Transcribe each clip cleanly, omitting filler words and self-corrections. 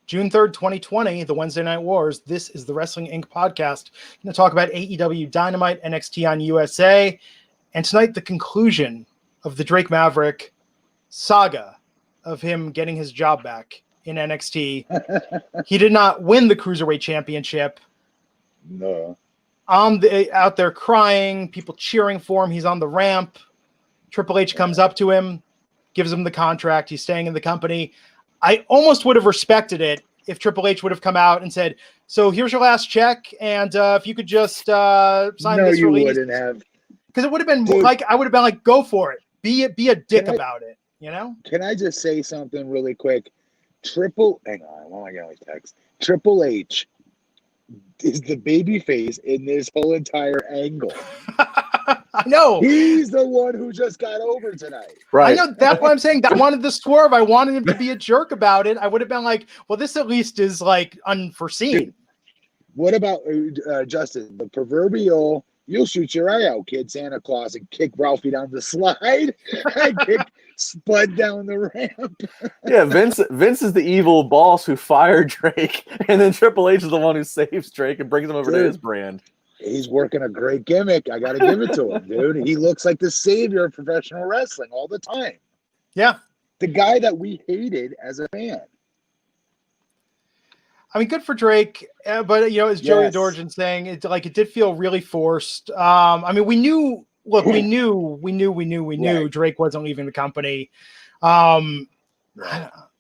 June 3rd, 2020, the Wednesday Night Wars. This is the Wrestling Inc. podcast. I'm going to talk about AEW Dynamite, NXT on USA, and tonight the conclusion of the Drake Maverick saga of him getting his job back in NXT. He did not win the Cruiserweight Championship. No. Out there crying, people cheering for him. He's on the ramp. Triple H comes up to him, gives him the contract. He's staying in the company. I almost would have respected it if Triple H would have come out and said, so here's your last check, and if you could just sign this release. No, you wouldn't have. Because it would have been like, I would have been like, go for it. Be a dick about it, you know? Can I just say something really quick? Hang on, why am I getting this text? Triple H is the baby face in this whole entire angle. I know. He's the one who just got over tonight. Right. I know. That's what I'm saying. I wanted the swerve. I wanted him to be a jerk about it. I would have been like, well, this at least is like unforeseen. Dude, what about Justin? The proverbial, you'll shoot your eye out, kid, Santa Claus, and kick Ralphie down the slide and kick Spud down the ramp. Yeah, Vince is the evil boss who fired Drake, and then Triple H is the one who saves Drake and brings him over to his brand. He's working a great gimmick. I got to give it to him, dude. He looks like the savior of professional wrestling all the time. Yeah. The guy that we hated as a fan. I mean, good for Drake, but, you know, as Joey Dorjan saying, it did feel really forced. I mean, we knew Drake wasn't leaving the company. I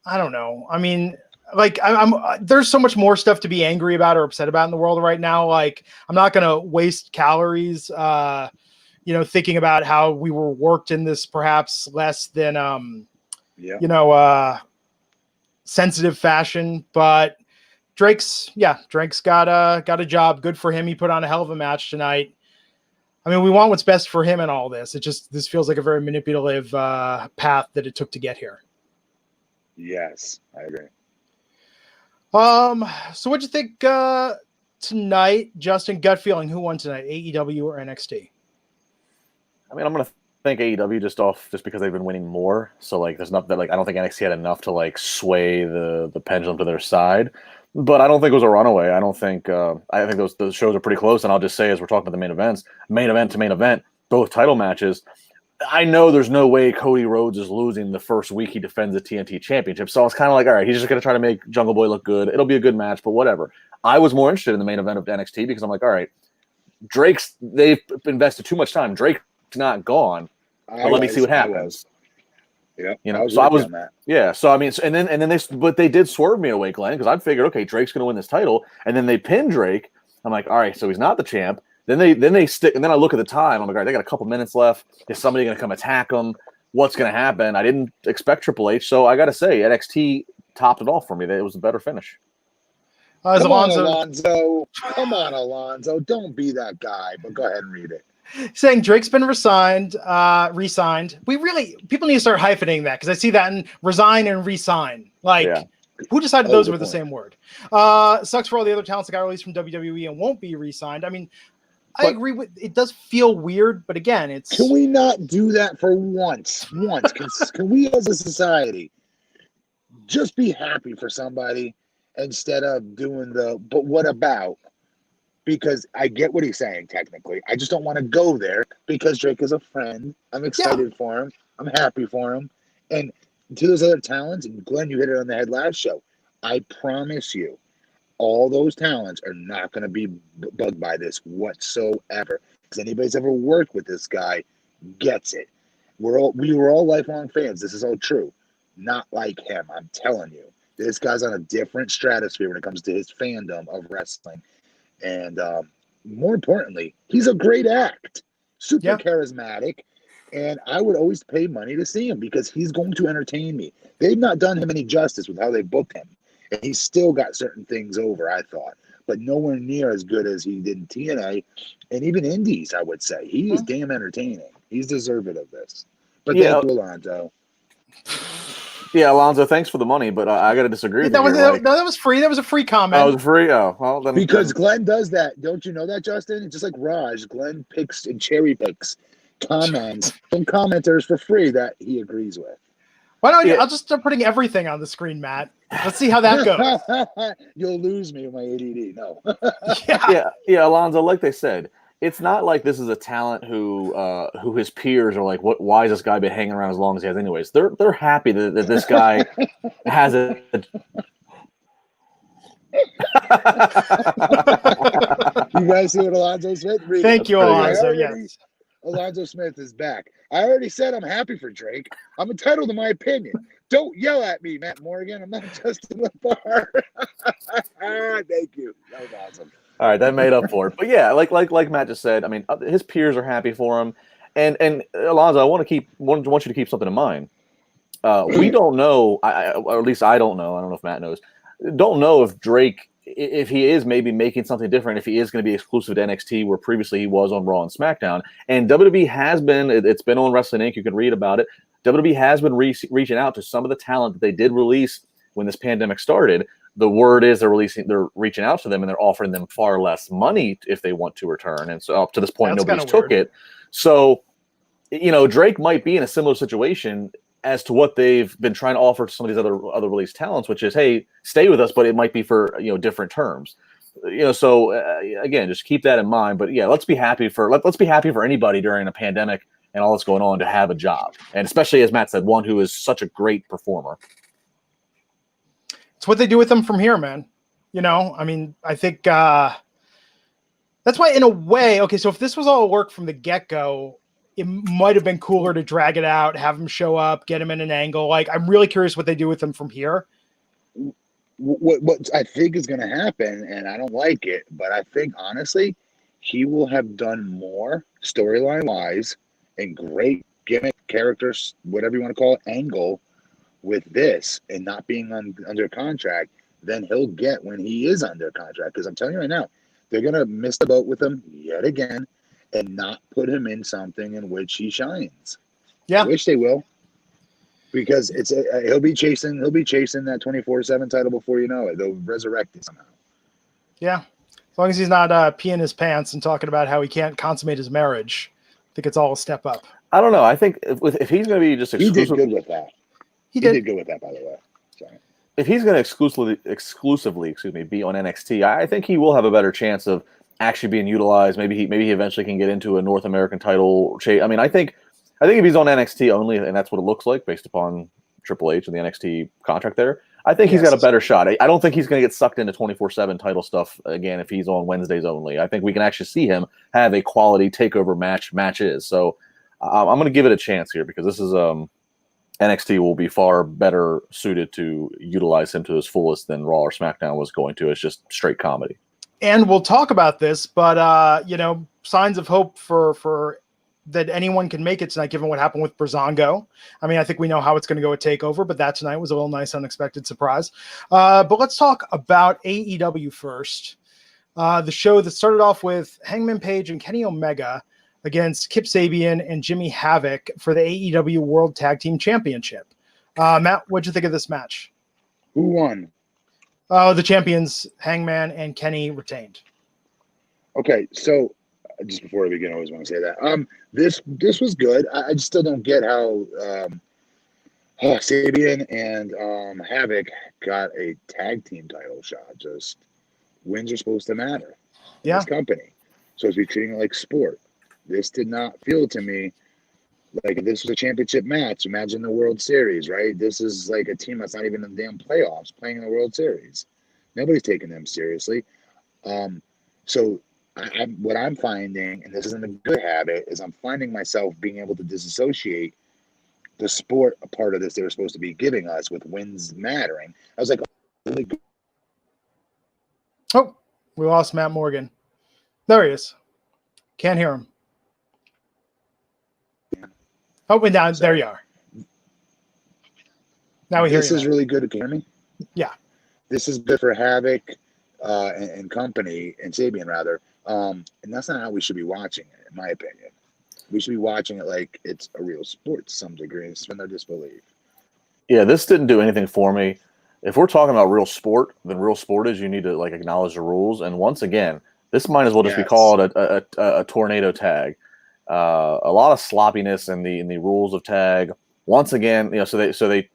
don't know. I mean, like I'm there's so much more stuff to be angry about or upset about in the world right now. Like, I'm not going to waste calories, thinking about how we were worked in this perhaps less than, sensitive fashion, but Drake's got a job. Good for him. He put on a hell of a match tonight. I mean, we want what's best for him in all this. This feels like a very manipulative path that it took to get here. Yes, I agree. So what'd you think tonight, Justin? Gut feeling, who won tonight, AEW or NXT? I mean, I'm gonna think AEW just because they've been winning more. So like, there's not that like I don't think NXT had enough to like sway the pendulum to their side. But I don't think it was a runaway. I don't think. I think those shows are pretty close. And I'll just say, as we're talking about the main events, main event to main event, both title matches. I know there's no way Cody Rhodes is losing the first week he defends the TNT Championship. So I was kind of like, all right, he's just going to try to make Jungle Boy look good. It'll be a good match, but whatever. I was more interested in the main event of NXT because I'm like, all right, they've invested too much time. Drake's not gone. But let me see what happens. Yeah, So I mean, but they did swerve me away, Glenn, because I figured, okay, Drake's going to win this title, and then they pin Drake. I'm like, all right, so he's not the champ. Then they stick, and then I look at the time. I'm like, all right, they got a couple minutes left. Is somebody going to come attack them? What's going to happen? I didn't expect Triple H, so I got to say, NXT topped it off for me. It was a better finish. Come on, Alonzo. Don't be that guy, but go ahead and read it. Saying Drake's been re-signed. People need to start hyphenating that because I see that in resign and re-sign. Who decided those were the same word? Sucks for all the other talents that got released from WWE and won't be re-signed. I mean, I agree with it. Does feel weird, but again, it's. Can we not do that for once? Can we as a society just be happy for somebody instead of doing but what about? Because I get what he's saying technically. I just don't want to go there because Drake is a friend. I'm excited for him. I'm happy for him. And to those other talents, and Glenn, you hit it on the head last show. I promise you, all those talents are not going to be bugged by this whatsoever. Because anybody's ever worked with this guy gets it. We were all lifelong fans. This is all true. Not like him. I'm telling you. This guy's on a different stratosphere when it comes to his fandom of wrestling. And more importantly, he's a great act. Super charismatic. And I would always pay money to see him because he's going to entertain me. They've not done him any justice with how they booked him. And he's still got certain things over, I thought. But nowhere near as good as he did in TNA. And even Indies, I would say. He is damn entertaining. He's deserving of this. But thank you, Alonzo. Yeah, Alonzo, thanks for the money, but I got to disagree with you. That was free. That was a free comment. Oh, it was free? Oh, well, then. Because Glenn does that. Don't you know that, Justin? It's just like Raj. Glenn picks and cherry picks comments from commenters for free that he agrees with. Why don't I'll just start putting everything on the screen, Matt. Let's see how that goes. You'll lose me with my ADD. No. Yeah, Alonzo, like they said, it's not like this is a talent who his peers are like, why has this guy been hanging around as long as he has anyways? They're happy that this guy has a You guys see what Alonzo Smith? Thank you, Alonzo. Yes. Alonzo Smith is back. I already said I'm happy for Drake. I'm entitled to my opinion. Don't yell at me, Matt Morgan. I'm not Justin LaBar. Thank you. That was awesome. All right, that made up for it. But yeah, like Matt just said, I mean, his peers are happy for him. And Alonzo, I want you to keep something in mind. We don't know, or at least I don't know. I don't know if Matt knows. Don't know if Drake, if he is maybe making something different, if he is going to be exclusive to NXT, where previously he was on Raw and SmackDown. And WWE has been, it's been on Wrestling Inc. You can read about it. WWE has been reaching out to some of the talent that they did release when this pandemic started. The word is they're reaching out to them and they're offering them far less money if they want to return. And so up to this point, nobody's took it. So, Drake might be in a similar situation as to what they've been trying to offer to some of these other released talents, which is, hey, stay with us, but it might be for different terms. So again, just keep that in mind. But yeah, let's be happy for anybody during a pandemic and all that's going on to have a job, and especially, as Matt said, one who is such a great performer. It's what they do with them from here, man. I mean, I think that's why, in a way, okay, so if this was all work from the get-go, it might have been cooler to drag it out, have him show up, get him in an angle. Like, I'm really curious what they do with him from here. What I think is going to happen, and I don't like it, but I think, honestly, he will have done more storyline-wise and great gimmick, characters, whatever you want to call it, angle with this and not being under contract than he'll get when he is under contract. Because I'm telling you right now, they're going to miss the boat with him yet again and not put him in something in which he shines. Yeah. I wish they will. Because he'll be chasing that 24/7 title before you know it. They'll resurrect it somehow. Yeah. As long as he's not peeing his pants and talking about how he can't consummate his marriage, I think it's all a step up. I don't know. I think if he's going to be just exclusive, he did good with that. He did good with that, by the way. Sorry. If he's going to exclusively, be on NXT, I think he will have a better chance of actually being utilized. Maybe he eventually can get into a North American title chase. I mean, I think if he's on NXT only, and that's what it looks like based upon Triple H and the NXT contract there, I think he's got a better shot. I don't think he's going to get sucked into 24/7 title stuff again if he's on Wednesdays only. I think we can actually see him have a quality takeover matches. So I'm going to give it a chance here because this is NXT will be far better suited to utilize him to his fullest than Raw or SmackDown was going to. It's just straight comedy. And we'll talk about this, but signs of hope for that anyone can make it tonight, given what happened with Breezango. I mean, I think we know how it's going to go at TakeOver, but that tonight was a little nice, unexpected surprise. But let's talk about AEW first. The show that started off with Hangman Page and Kenny Omega against Kip Sabian and Jimmy Havoc for the AEW World Tag Team Championship. Matt, what'd you think of this match? Who won? The champions, Hangman and Kenny, retained. Okay, so just before I begin, I always want to say that. This was good. I just still don't get how Sabian and Havoc got a tag team title shot. Just wins are supposed to matter in this company. So supposed to be treating it like sport. This did not feel to me like if this was a championship match. Imagine the World Series, right? This is like a team that's not even in the damn playoffs playing in the World Series. Nobody's taking them seriously. So what I'm finding, and this isn't a good habit, is I'm finding myself being able to disassociate the sport a part of this they were supposed to be giving us with wins mattering. I was like, oh, we lost Matt Morgan. There he is. Can't hear him. Oh, and now there you are. Now we hear you. This is really good. Can you hear me? Yeah. This is good for Havoc and company, and Sabian rather. And that's not how we should be watching it, in my opinion. We should be watching it like it's a real sport to some degree and suspend their disbelief. Yeah, this didn't do anything for me. If we're talking about real sport, then real sport is you need to acknowledge the rules. And once again, this might as well just be called a tornado tag. A lot of sloppiness in the rules of tag. Once again, so they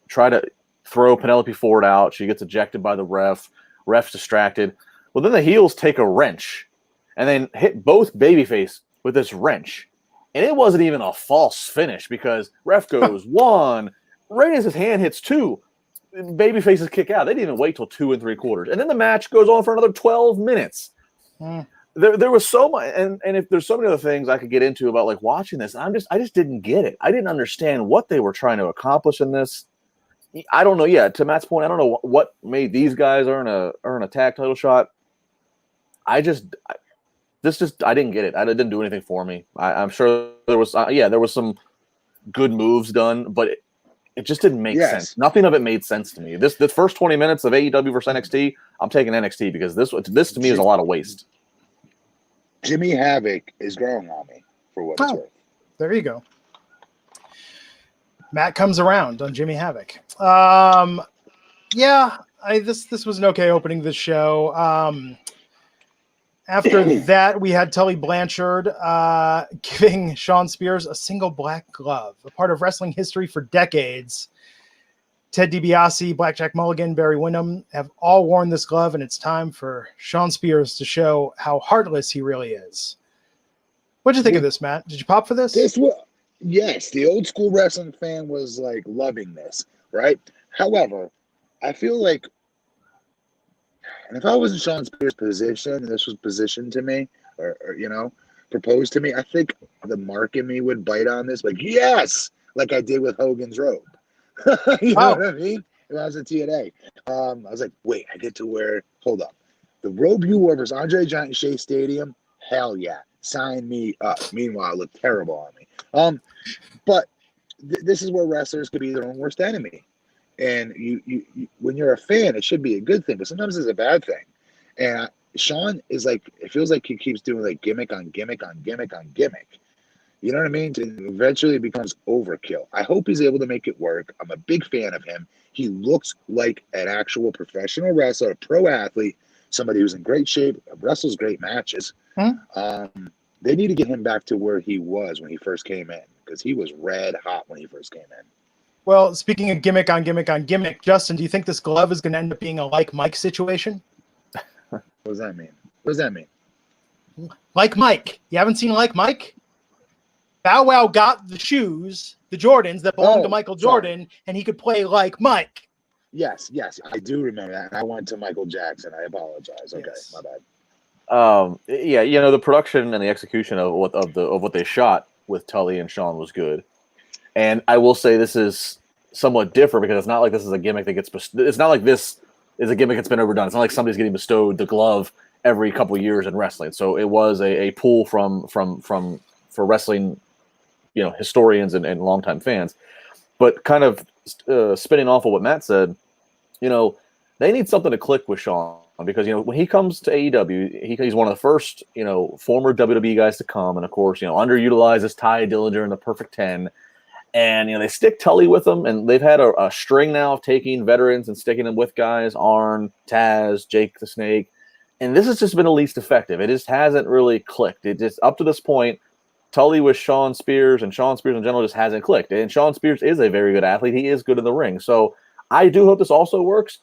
try to throw Penelope Ford out. She gets ejected by the ref. Ref's distracted. Well, then the heels take a wrench and then hit both babyface with this wrench. And it wasn't even a false finish because ref goes 1, right as his hand hits 2, babyfaces kick out. They didn't even wait till 2 3/4. And then the match goes on for another 12 minutes. There was so much, and if there's so many other things I could get into about like watching this, I just didn't get it. I didn't understand what they were trying to accomplish in this. I don't know. Yeah, to Matt's point, I don't know what made these guys earn a tag title shot. I didn't get it. It didn't do anything for me. I'm sure there was some good moves done, but it just didn't make sense. Nothing of it made sense to me. The first 20 minutes of AEW versus NXT, I'm taking NXT because this to me is a lot of waste. Jimmy Havoc is growing on me for what it's worth. There you go. Matt comes around on Jimmy Havoc. This was an okay opening to the show. After that, we had Tully Blanchard giving Shawn Spears a single black glove, a part of wrestling history for decades. Ted DiBiase, Blackjack Mulligan, Barry Windham have all worn this glove, and it's time for Shawn Spears to show how heartless he really is. What did you think of this, Matt? Did you pop for this? Yes, the old school wrestling fan was like loving this, right? However, I feel like, and if I was in Shawn Spears' position and this was positioned to me, or proposed to me, I think the mark in me would bite on this, like yes, like I did with Hogan's robe. You know what I mean? If I was at TNA, I was like, wait, I get to wear. Hold up, the robe you wore versus Andre the Giant Shea Stadium. Hell yeah, sign me up. Meanwhile, it looked terrible on me. But this is where wrestlers could be their own worst enemy. And you when you're a fan, it should be a good thing, but sometimes it's a bad thing. And Shawn is like, it feels like he keeps doing like gimmick on gimmick on gimmick on gimmick. You know what I mean? Eventually it becomes overkill. I hope he's able to make it work. I'm a big fan of him. He looks like an actual professional wrestler, a pro athlete, somebody who's in great shape, wrestles great matches. They need to get him back to where he was when he first came in, because he was red hot when he first came in. Well, speaking of gimmick on gimmick on gimmick, Justin, do you think this glove is going to end up being a like Mike situation? What does that mean? Like Mike. You haven't seen Like Mike? Bow Wow got the shoes, the Jordans that belonged to Michael Jordan, and he could play like Mike. Yes, I do remember that. And I went to Michael Jackson. I apologize. Okay, yes. My bad. The production and the execution of what they shot with Tully and Shawn was good. And I will say this is somewhat different because it's not like this is a gimmick that gets it's not like this is a gimmick that's been overdone. It's not like somebody's getting bestowed the glove every couple of years in wrestling. So it was a pull for wrestling, historians and longtime fans. But kind of spinning off of what Matt said, they need something to click with Shawn, because when he comes to AEW, he's one of the first former WWE guys to come, and of course underutilized as Ty Dillinger in the Perfect 10, and they stick Tully with them, and they've had a string now of taking veterans and sticking them with guys, Arn, Taz, Jake the Snake, and this has just been the least effective. It just hasn't really clicked. It just up to this point, Tully with Shawn Spears and Shawn Spears in general just hasn't clicked, and Shawn Spears is a very good athlete. He is good in the ring, so I do hope this also works.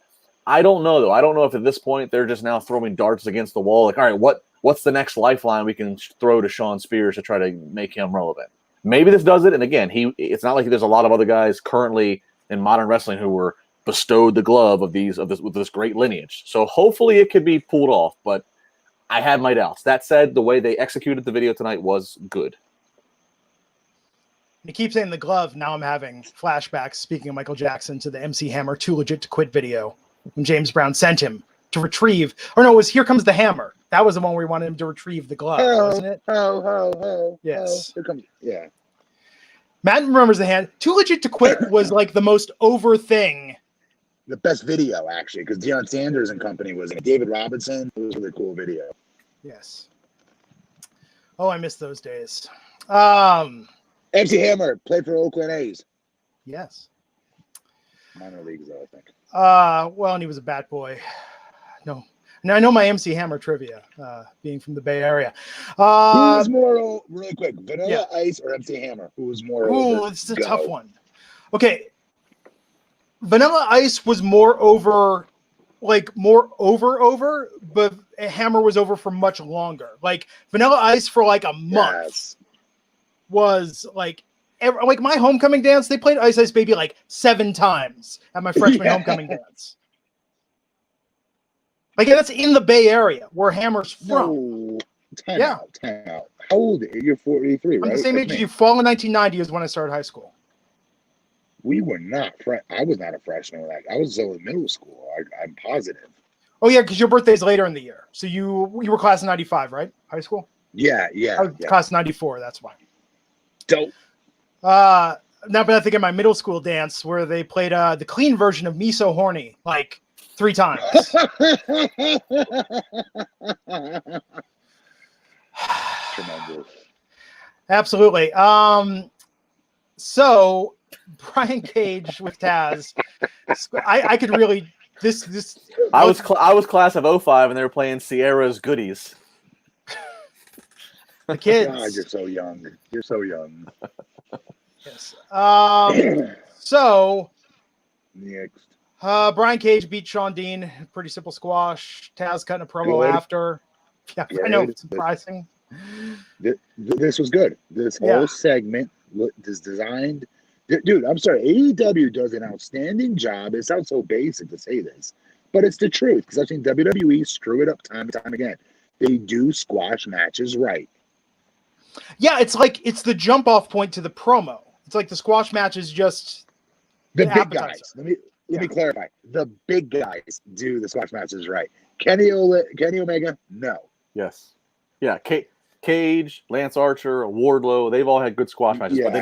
I don't know, though. I don't know if at this point they're just now throwing darts against the wall. Like, all right, what's the next lifeline we can throw to Shawn Spears to try to make him relevant? Maybe this does it. And again, it's not like there's a lot of other guys currently in modern wrestling who were bestowed the glove with this great lineage. So hopefully it could be pulled off, but I have my doubts. That said, the way they executed the video tonight was good. You keep saying the glove. Now I'm having flashbacks, speaking of Michael Jackson, to the MC Hammer Too Legit to Quit video when James Brown sent him to retrieve, or no, it was Here Comes the Hammer. That was the one where he wanted him to retrieve the glove, wasn't it? Yes. Here comes, yeah. Matt remembers the hand. Too Legit to Quit was like the most over thing. The best video, actually, because Deion Sanders and company was in it. David Robinson. It was a really cool video. Yes. Oh, I miss those days. MC Hammer played for Oakland A's. Yes. Minor leagues, though, I think. Well, and he was a bat boy. No. Now I know my MC Hammer trivia, being from the Bay Area. Who was more, really quick, Vanilla Ice or MC Hammer? Who was more? Oh, this is a tough one. Okay. Vanilla Ice was more over, but Hammer was over for much longer. Like Vanilla Ice for like a month was like my homecoming dance. They played Ice Ice Baby like 7 times at my freshman homecoming dance. Like that's in the Bay Area where Hammer's from. No, 10 out. How old are you? You're 43, right? I'm the same age as you. Fall in 1990 is when I started high school. We were not. I was not a freshman when I was still in middle school. I'm positive. Oh yeah, because your birthday's later in the year. So you were class of 95, right? High school? Yeah. I was class of 94, that's why. Dope. Now, but I think in my middle school dance where they played the clean version of Me So Horny like 3 times. Tremendous. Absolutely. So Brian Cage with Taz. I could really this. I was class of 05 and they were playing Sierra's Goodies. The kids. God, you're so young. You're so young. Yes. So Next. Brian Cage beat Shawn Dean. Pretty simple squash. Taz cutting a promo Good. after. Yeah, Good. I know. It's surprising. This was good. This whole segment is designed. Dude, I'm sorry. AEW does an outstanding job. It sounds so basic to say this, but it's the truth because I've seen WWE screw it up time and time again. They do squash matches right. Yeah, it's the jump off point to the promo. It's like the squash match is just the big guys. Let me clarify. The big guys do the squash matches right. Kenny Omega, no. Yes. Yeah. Cage, Lance Archer, Wardlow, they've all had good squash matches. Yes. But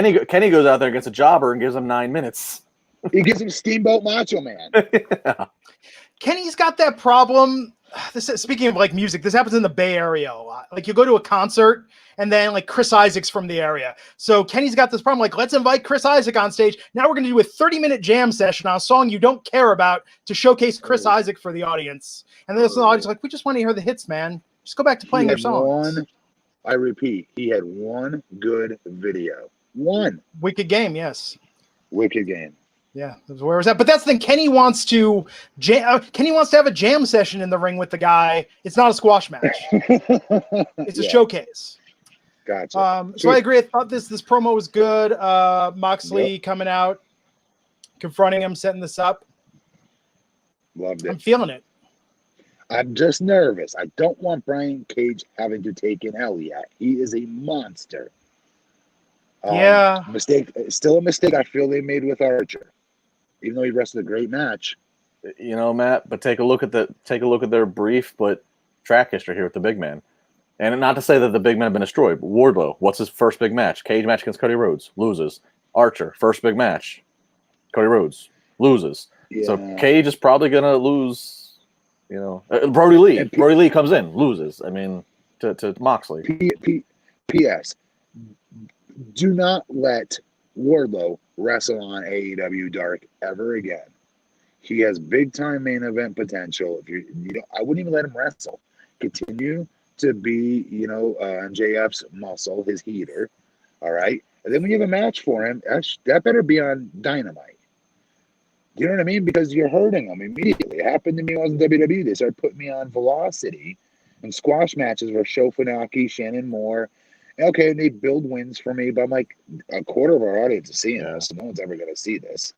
then Kenny goes out there against a jobber and gives him 9 minutes. He gives him Steamboat Macho Man. Yeah. Kenny's got that problem. Speaking of like music, this happens in the Bay Area a lot. Like you go to a concert and then like Chris Isaac's from the area. So Kenny's got this problem. Like, let's invite Chris Isaac on stage. Now we're going to do a 30-minute jam session on a song you don't care about to showcase Chris Isaac for the audience. And then the audience like, we just want to hear the hits, man. Just go back to playing their songs. I repeat, he had one good video. One. Wicked Game, yes. Wicked Game. Yeah, that's where it was at. But that's the thing. Kenny wants to have a jam session in the ring with the guy. It's not a squash match. It's a showcase. Gotcha. So I agree. I thought this promo was good. Moxley coming out, confronting him, setting this up. Loved it. I'm feeling it. I'm just nervous. I don't want Brian Cage having to take an L yet. He is a monster. Mistake. Still a mistake I feel they made with Archer. Even though he wrestled a great match. You know, Matt, but take a look at their brief but track history here with the big man. And not to say that the big men have been destroyed, but Wardlow, what's his first big match? Cage match against Cody Rhodes, loses. Archer, first big match. Cody Rhodes, loses. Yeah. So Cage is probably gonna lose, you know. Brody Lee comes in, loses. I mean, to Moxley. P.S. Do not let Wardlow wrestle on AEW Dark ever again. He has big time main event potential. I wouldn't even let him wrestle. Continue to be, MJF's muscle, his heater. All right. And then when you have a match for him, that better be on Dynamite. You know what I mean? Because you're hurting him immediately. It happened to me when I was in WWE. They started putting me on Velocity and squash matches for Sho Funaki, Shannon Moore. Okay, and they build wins for me, but I'm like, a quarter of our audience is seeing this. No one's ever going to see this.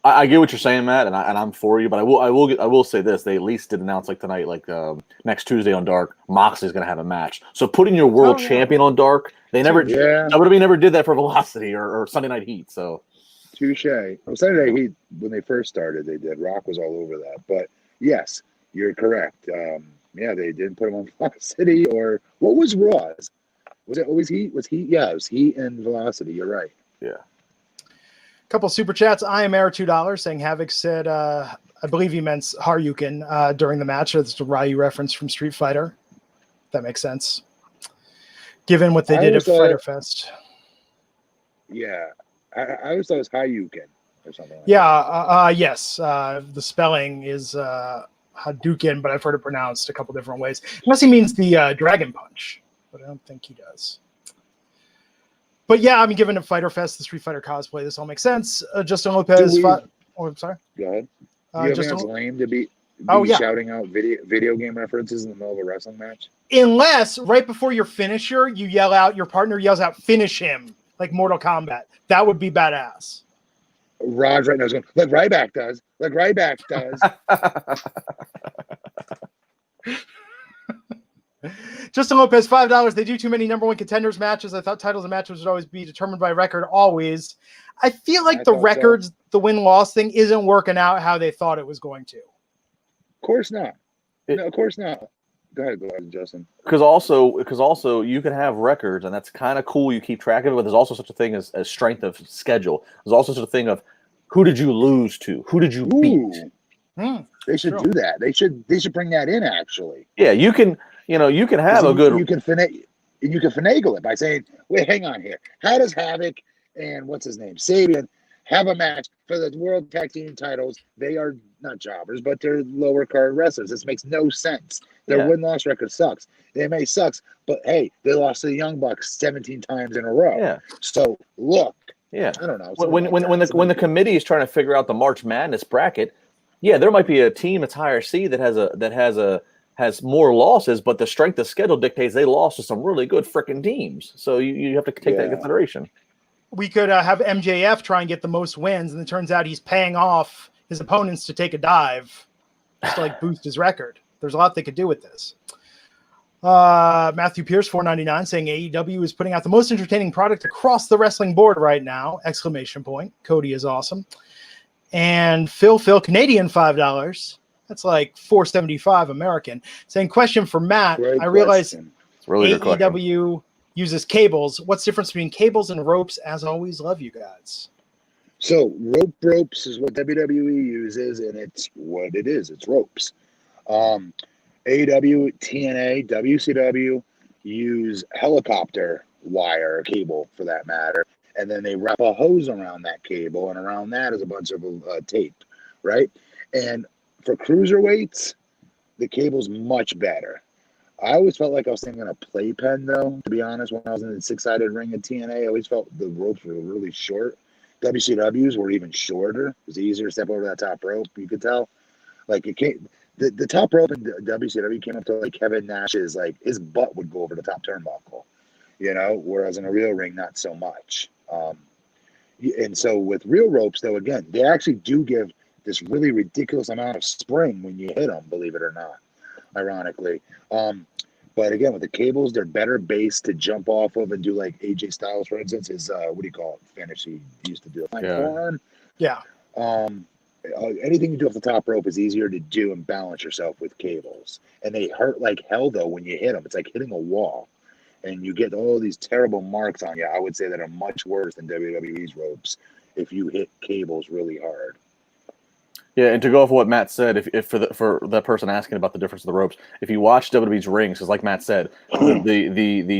I get what you're saying, Matt, and I'm for you. But I will say this: they at least did announce like tonight, next Tuesday on Dark, Moxley's going to have a match. So putting your world champion on Dark, WWE never did that for Velocity or Sunday Night Heat. So touche. Well, Sunday Night Heat, when they first started, they did. Rock was all over that. But yes, you're correct. They didn't put him on Velocity or what was Raw's? Was it always Heat? Yeah, it was Heat and Velocity. You're right. Yeah. Couple super chats. I am Air $2 saying Havoc said, I believe he meant Haryukin during the match. It's a Ryu reference from Street Fighter. That makes sense. Given what they did at Fyter Fest. Yeah. I always thought it was Haryukin or something like that. Yes. The spelling is Hadouken, but I've heard it pronounced a couple different ways. Unless he means the Dragon Punch. But I don't think he does. But yeah, I mean, given a Fyter Fest, the Street Fighter cosplay, this all makes sense. Justin Lopez. Oh, I'm sorry. Go ahead. You Just think that's lame to be yeah. shouting out video game references in the middle of a wrestling match? Unless right before your finisher, you yell out, your partner yells out, "Finish him," like Mortal Kombat. That would be badass. Raj right now is going, like Ryback does. Like Ryback does. Justin Lopez, $5. They do too many number one contenders matches. I thought titles and matches would always be determined by record always. I feel like the records, the win-loss thing isn't working out how they thought it was going to. Of course not. No, of course not. Go ahead, Justin. Because also you can have records, and that's kind of cool. You keep track of it, but there's also such a thing as strength of schedule. There's also such a thing of who did you lose to? Who did you beat? They should do that. They should bring that in, actually. Yeah, you can have a good. You can finagle it by saying, "Wait, hang on here. How does Havoc and what's his name, Sabian, have a match for the World Tag Team titles? They are not jobbers, but they're lower card wrestlers. This makes no sense. Their win-loss record sucks. They may sucks, but hey, they lost to the Young Bucks 17 times in a row. Yeah. So look. Yeah. I don't know. When the committee is trying to figure out the March Madness bracket, yeah, there might be a team that's higher seed that has more losses, but the strength of schedule dictates they lost to some really good freaking teams. So you have to take that into consideration. We could have MJF try and get the most wins, and it turns out he's paying off his opponents to take a dive just to like boost his record. There's a lot they could do with this. Matthew Pierce, $4.99, saying AEW is putting out the most entertaining product across the wrestling board right now! ! Cody is awesome. And Phil, Canadian, $5. That's like $4.75 American. Saying, question for Matt. Great I realize really AEW uses cables. What's the difference between cables and ropes? As always, love you guys. So ropes is what WWE uses, and it's what it is. It's ropes. AEW, TNA, WCW use helicopter wire cable for that matter, and then they wrap a hose around that cable, and around that is a bunch of tape, right? And for cruiserweights, the cable's much better. I always felt like I was thinking a playpen, though, to be honest. When I was in the six-sided ring at TNA, I always felt the ropes were really short. WCW's were even shorter. It was easier to step over that top rope, you could tell. Like, it came, the top rope in WCW came up to, like, Kevin Nash's, like, his butt would go over the top turnbuckle, you know, whereas in a real ring, not so much. And so with real ropes, though, again, they actually do give this really ridiculous amount of spring when you hit them, believe it or not, ironically. But again, with the cables, they're better based to jump off of and do, like AJ Styles, for instance, is what do you call it? Fantasy used to do it. Forearm. Yeah. Anything you do off the top rope is easier to do and balance yourself with cables. And they hurt like hell, though, when you hit them. It's like hitting a wall. And you get all these terrible marks on you, I would say, that are much worse than WWE's ropes if you hit cables really hard. Yeah, and to go off what Matt said, if for that person asking about the difference of the ropes, if you watch WWE's rings, because like Matt said, the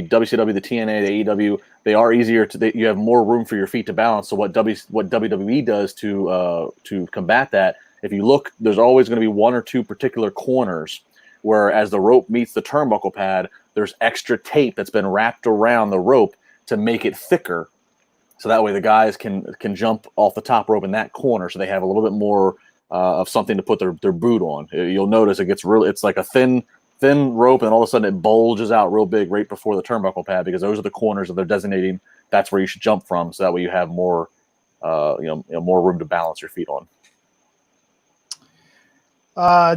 WCW, the TNA, the AEW, they are easier you have more room for your feet to balance. So what WWE does to combat that, if you look, there's always going to be one or two particular corners where as the rope meets the turnbuckle pad, there's extra tape that's been wrapped around the rope to make it thicker. So that way the guys can jump off the top rope in that corner, so they have a little bit more of something to put their boot on. You'll notice it's like a thin rope, and all of a sudden it bulges out real big right before the turnbuckle pad, because those are the corners that they're designating. That's where you should jump from, so that way you have more, more room to balance your feet on.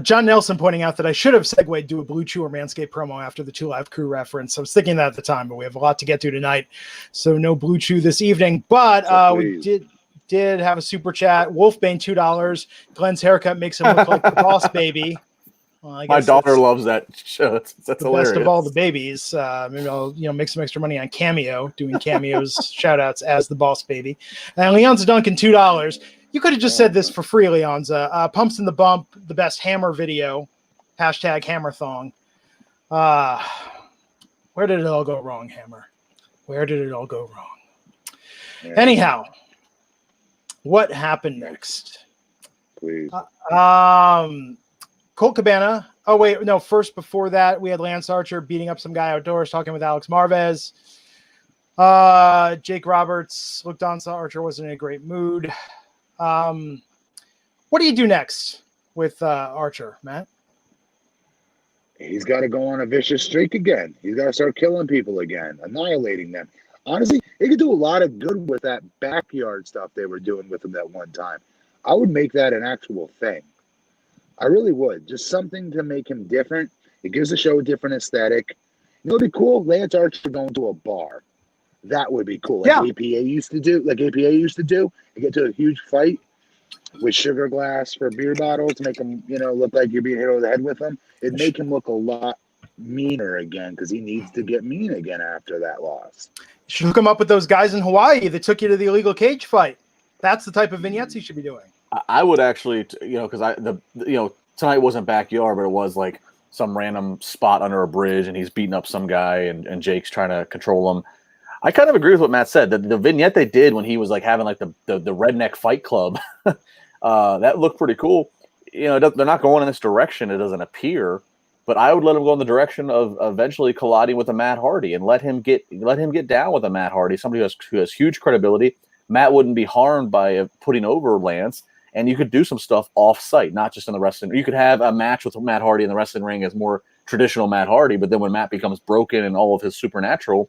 John Nelson pointing out that I should have segued to a Blue Chew or Manscaped promo after the 2 Live Crew reference. I was thinking that at the time, but we have a lot to get to tonight, so no Blue Chew this evening. But we did have a super chat. Wolfbane, $2. Glenn's haircut makes him look like the boss baby. Well, my daughter loves that show. That's hilarious. Best of all the babies. Maybe I'll make some extra money on Cameo, doing cameos, shout outs as the boss baby. And Leonza Duncan, $2. You could have just said this for free, Leonza. Pumps in the Bump, the best Hammer video. Hashtag Hammerthong. Where did it all go wrong, Hammer? Where did it all go wrong? Yeah. Anyhow, what happened next? Please. Colt Cabana. Oh, wait. No, first, before that, we had Lance Archer beating up some guy outdoors, talking with Alex Marvez. Jake Roberts looked on, saw Archer wasn't in a great mood. What do you do next with Archer, Matt? He's got to go on a vicious streak again. He's got to start killing people again, annihilating them. Honestly, they could do a lot of good with that backyard stuff they were doing with him that one time. I would make that an actual thing. I really would. Just something to make him different. It gives the show a different aesthetic. You know what'd be cool? Lance Archer going to a bar. That would be cool. Like APA used to do. You get to a huge fight with sugar glass for beer bottles to make him, look like you're being hit over the head with them. It'd make him look a lot meaner again because he needs to get mean again after that loss. You should hook him up with those guys in Hawaii that took you to the illegal cage fight. That's the type of vignettes he should be doing. I would actually, because tonight wasn't backyard, but it was like some random spot under a bridge, and he's beating up some guy, and Jake's trying to control him. I kind of agree with what Matt said. The vignette they did when he was like having like the redneck fight club, that looked pretty cool. They're not going in this direction. It doesn't appear, but I would let him go in the direction of eventually colliding with a Matt Hardy and let him get down with a Matt Hardy, somebody who has huge credibility. Matt wouldn't be harmed by putting over Lance, and you could do some stuff off-site, not just in the wrestling. You could have a match with Matt Hardy in the wrestling ring as more traditional Matt Hardy, but then when Matt becomes broken and all of his supernatural,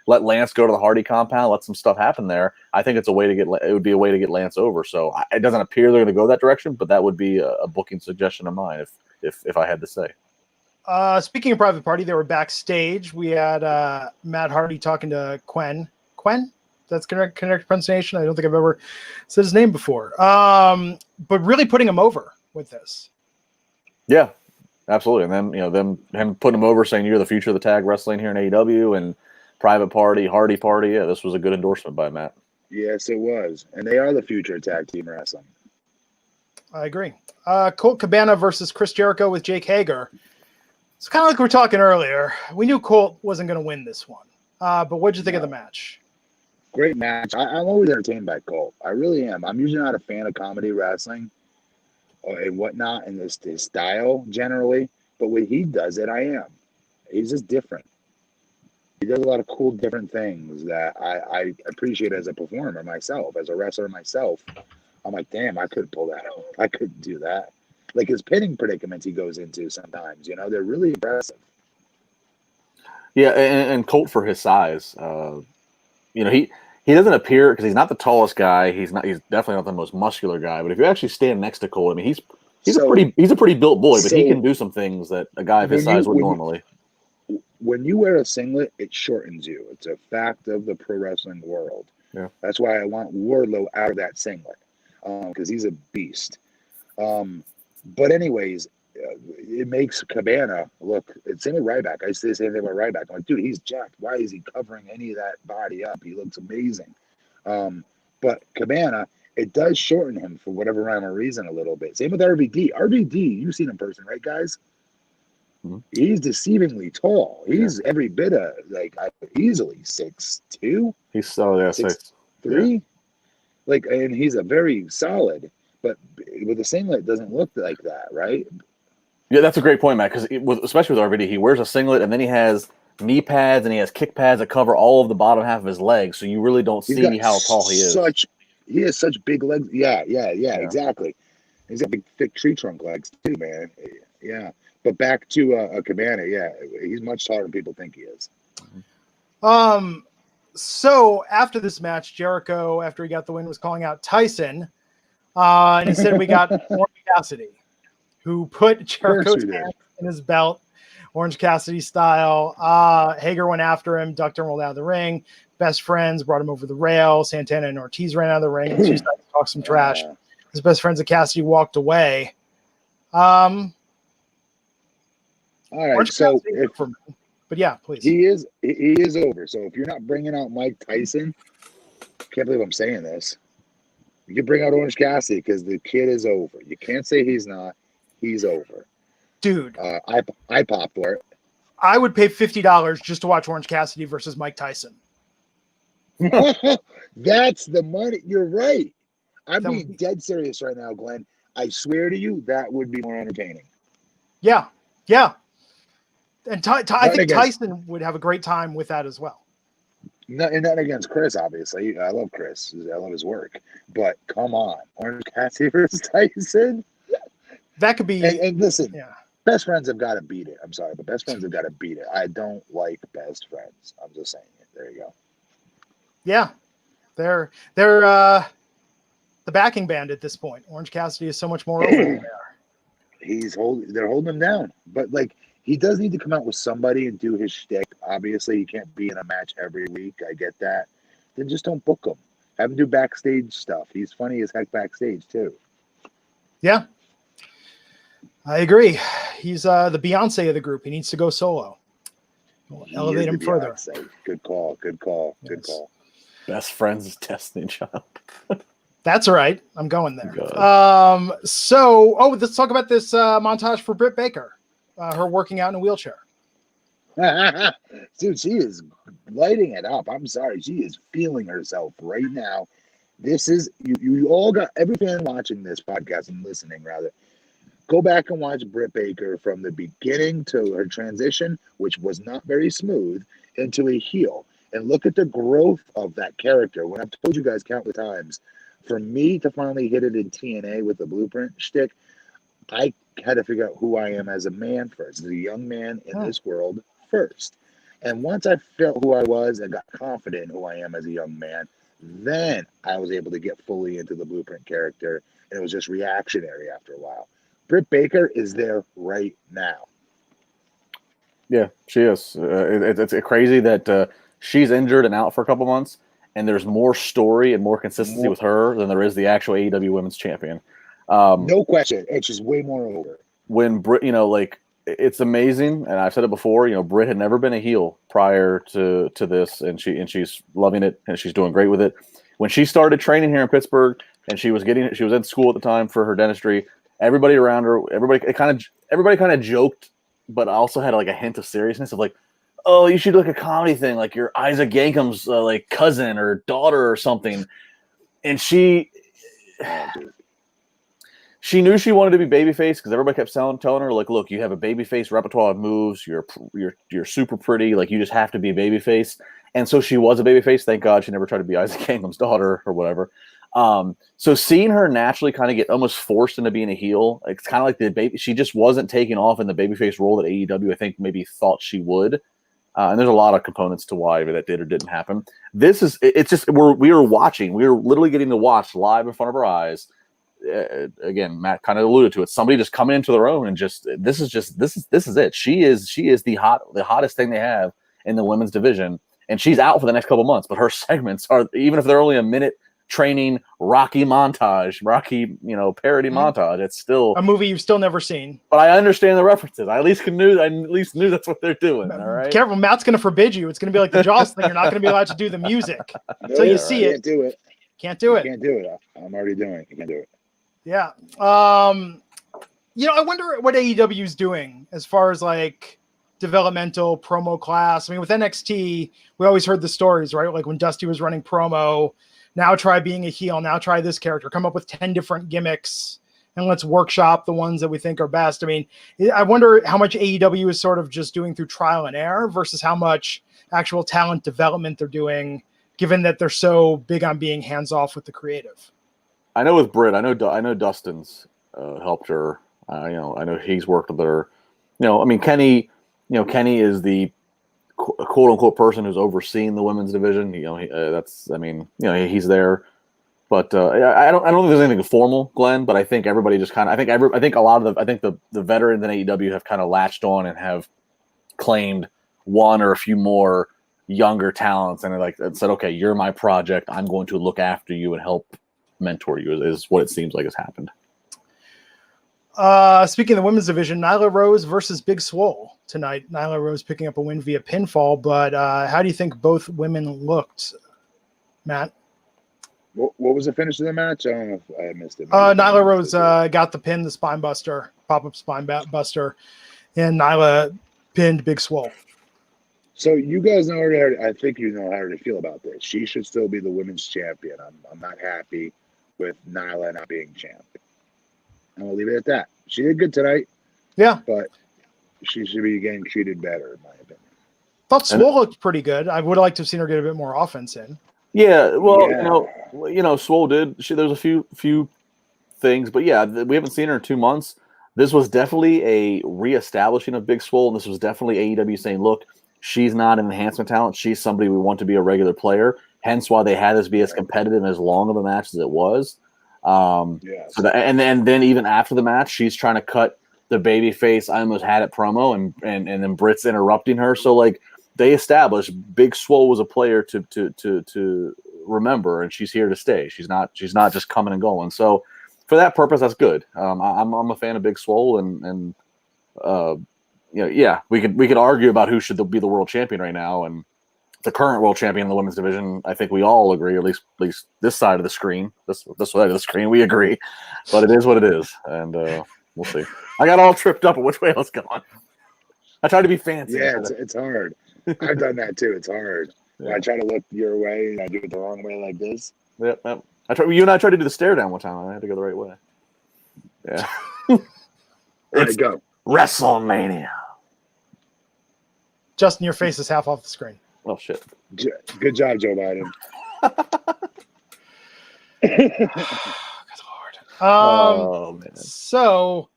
let Lance go to the Hardy compound, let some stuff happen there. I think it would be a way to get Lance over. So it doesn't appear they're going to go that direction, but that would be a booking suggestion of mine if I had to say. Speaking of Private Party, they were backstage. We had Matt Hardy talking to Quen. That's correct pronunciation. I don't think I've ever said his name before. But really putting him over with this. Yeah, absolutely. And then him putting him over, saying you're the future of the tag wrestling here in AEW, and Private Party, Hardy Party. Yeah, this was a good endorsement by Matt. Yes, it was. And they are the future of tag team wrestling. I agree. Colt Cabana versus Chris Jericho with Jake Hager. It's kind of like we were talking earlier. We knew Colt wasn't going to win this one. But what'd you think of the match? Great match. I'm always entertained by Colt. I really am. I'm usually not a fan of comedy wrestling and whatnot in his style generally. But when he does it, I am. He's just different. He does a lot of cool, different things that I appreciate as a performer myself, as a wrestler myself. I'm like, damn, I could pull that out. I couldn't do that. Like his pinning predicaments he goes into sometimes, they're really impressive. Yeah, and Colt for his size, he doesn't appear, because he's not the tallest guy. He's definitely not the most muscular guy. But if you actually stand next to Colt, I mean, he's a pretty built boy, but he can do some things that a guy of his size would normally. When you wear a singlet, it shortens you. It's a fact of the pro wrestling world. Yeah, that's why I want Wardlow out of that singlet, because he's a beast. But anyways, it makes Cabana look. It's same with Ryback. I say the same thing about Ryback. I'm like, dude, he's jacked. Why is he covering any of that body up? He looks amazing. But Cabana, it does shorten him for whatever rhyme or reason a little bit. Same with RVD. RVD, you've seen him in person, right, guys? Mm-hmm. He's deceivingly tall. He's every bit of easily 6'2". He's 6'3". Yeah. And he's a very solid. But with the singlet, it doesn't look like that, right? Yeah, that's a great point, Matt. Because especially with RVD, he wears a singlet and then he has knee pads and he has kick pads that cover all of the bottom half of his legs, so you really don't see how tall he is. He has such big legs. Yeah, exactly. He's got big, thick tree trunk legs too, man. Yeah. But back to Cabana, he's much taller than people think he is. So after this match, Jericho, after he got the win, was calling out Tyson, and he said we got Orange Cassidy, who put Jericho's hands in his belt, Orange Cassidy style. Hager went after him, ducked and rolled out of the ring. Best friends brought him over the rail. Santana and Ortiz ran out of the ring. And to talk some trash. His best friends at Cassidy walked away. All right, so but yeah, please. He is over. So if you're not bringing out Mike Tyson, can't believe I'm saying this. You can bring out Orange Cassidy because the kid is over. You can't say he's not. He's over, dude. I popped for it. I would pay $50 just to watch Orange Cassidy versus Mike Tyson. That's the money. You're right. I'm being dead serious right now, Glenn. I swear to you, that would be more entertaining. Yeah. And I think Tyson would have a great time with that as well. Nothing against Chris, obviously. I love Chris. I love his work. But come on, Orange Cassidy versus Tyson. That could be. And listen, Yeah. best friends have got to beat it. I'm sorry, but best friends have got to beat it. I don't like best friends. I'm just saying it. There you go. Yeah, they're the backing band at this point. Orange Cassidy is so much more over than they are. They're holding him down. But like, he does need to come out with somebody and do his shtick. Obviously, he can't be in a match every week. I get that. Then just don't book him. Have him do backstage stuff. He's funny as heck backstage too. Yeah, I agree. He's the Beyonce of the group. He needs to go solo. We'll elevate him further. Good call. Good call. Yes. Good call. Best friends Destiny Child. That's all right. I'm going there. God. Let's talk about this montage for Britt Baker. Her working out in a wheelchair. Dude, she is lighting it up. I'm sorry. She is feeling herself right now. This is, you all got, every fan watching this podcast and listening, rather, go back and watch Britt Baker from the beginning to her transition, which was not very smooth, into a heel. And look at the growth of that character. When I've told you guys countless times, for me to finally hit it in TNA with the blueprint shtick, I had to figure out who I am as a man first, as a young man in this world first. And once I felt who I was and got confident in who I am as a young man, then I was able to get fully into the blueprint character, and it was just reactionary after a while. Britt Baker is there right now. Yeah, she is. It's crazy that she's injured and out for a couple months, and there's more story and more consistency with her than there is the actual AEW Women's Champion. No question. It's just way more over. When Britt, it's amazing, and I've said it before. Britt had never been a heel prior to this, and she's loving it, and she's doing great with it. When she started training here in Pittsburgh, and she was in school at the time for her dentistry, everybody around her, everybody kind of joked, but also had like a hint of seriousness of like, oh, you should do like a comedy thing, like you're Isaac Yankum's like cousin or daughter or something, and she knew she wanted to be babyface because everybody kept telling her like, look, you have a babyface repertoire of moves. You're super pretty. Like you just have to be a babyface. And so she was a babyface. Thank God she never tried to be Isaac Yankum's daughter or whatever. So seeing her naturally kind of get almost forced into being a heel, it's kind of like the baby. She just wasn't taking off in the babyface role that AEW I think maybe thought she would. And there's a lot of components to why that did or didn't happen. It's just we were watching. We were literally getting to watch live in front of our eyes. Again, Matt kind of alluded to it. Somebody just coming into their own and this is it. She is the hottest thing they have in the women's division, and she's out for the next couple months. But her segments are, even if they're only a minute training parody montage, it's still a movie you've still never seen. But I understand the references. I at least knew that's what they're doing. All right, careful, Matt's going to forbid you. It's going to be like the Jaws thing. You're not going to be allowed to do the music until you see it. Can't do it. Can't do it. Can't do it. I'm already doing it. You can't do it. Yeah. I wonder what AEW is doing as far as like developmental promo class. I mean, with NXT, we always heard the stories, right? Like when Dusty was running promo, now try being a heel, now try this character, come up with 10 different gimmicks and let's workshop the ones that we think are best. I mean, I wonder how much AEW is sort of just doing through trial and error versus how much actual talent development they're doing, given that they're so big on being hands-off with the creative. I know with Britt, I know Dustin's helped her. I know he's worked with her. Kenny is the quote unquote person who's overseeing the women's division. He's there. But I don't think there's anything formal, Glenn. But I think everybody just kind of I think a lot of the veterans in AEW have kind of latched on and have claimed one or a few more younger talents, and said, okay, you're my project. I'm going to look after you and help mentor you, is what it seems like has happened. Speaking of the women's division, Nyla Rose versus Big Swole tonight. Nyla Rose picking up a win via pinfall, but how do you think both women looked, Matt? What was the finish of the match? I don't know if I missed it. Nyla Rose got the pin, the spine buster, pop-up spine buster, and Nyla pinned Big Swole. So you guys know I think you know how to feel about this. She should still be the women's champion. I'm not happy with Nyla not being champ. I'm gonna leave it at that. She did good tonight. Yeah, but she should be getting treated better, in my opinion. Thought Swole looked pretty good. I would have liked to have seen her get a bit more offense in. Yeah, well, Yeah. you know, Swole did. There's a few things, but yeah, we haven't seen her in 2 months. This was definitely a reestablishing of Big Swole, and this was definitely AEW saying, look, she's not an enhancement talent. She's somebody we want to be a regular player. Hence why they had this be as competitive and as long of a match as it was. Yes. And then even after the match, she's trying to cut the baby face I almost had it promo, and then Britt's interrupting her. So like they established Big Swole was a player to remember, and she's here to stay. She's not just coming and going. So for that purpose, that's good. I'm a fan of Big Swole, and we could argue about who should be the world champion right now, and the current world champion in the women's division. I think we all agree, at least this side of the screen, this side of the screen, we agree. But it is what it is, and we'll see. I got all tripped up at which way I was going. I tried to be fancy. Yeah, it's hard. I've done that too. It's hard. Yeah. I try to look your way, and I do it the wrong way like this. Yep. You and I tried to do the stare down one time. I had to go the right way. Yeah. Let's go. WrestleMania. Justin, your face is half off the screen. Oh shit. Good job, Joe Biden. Good Lord. Oh man. So,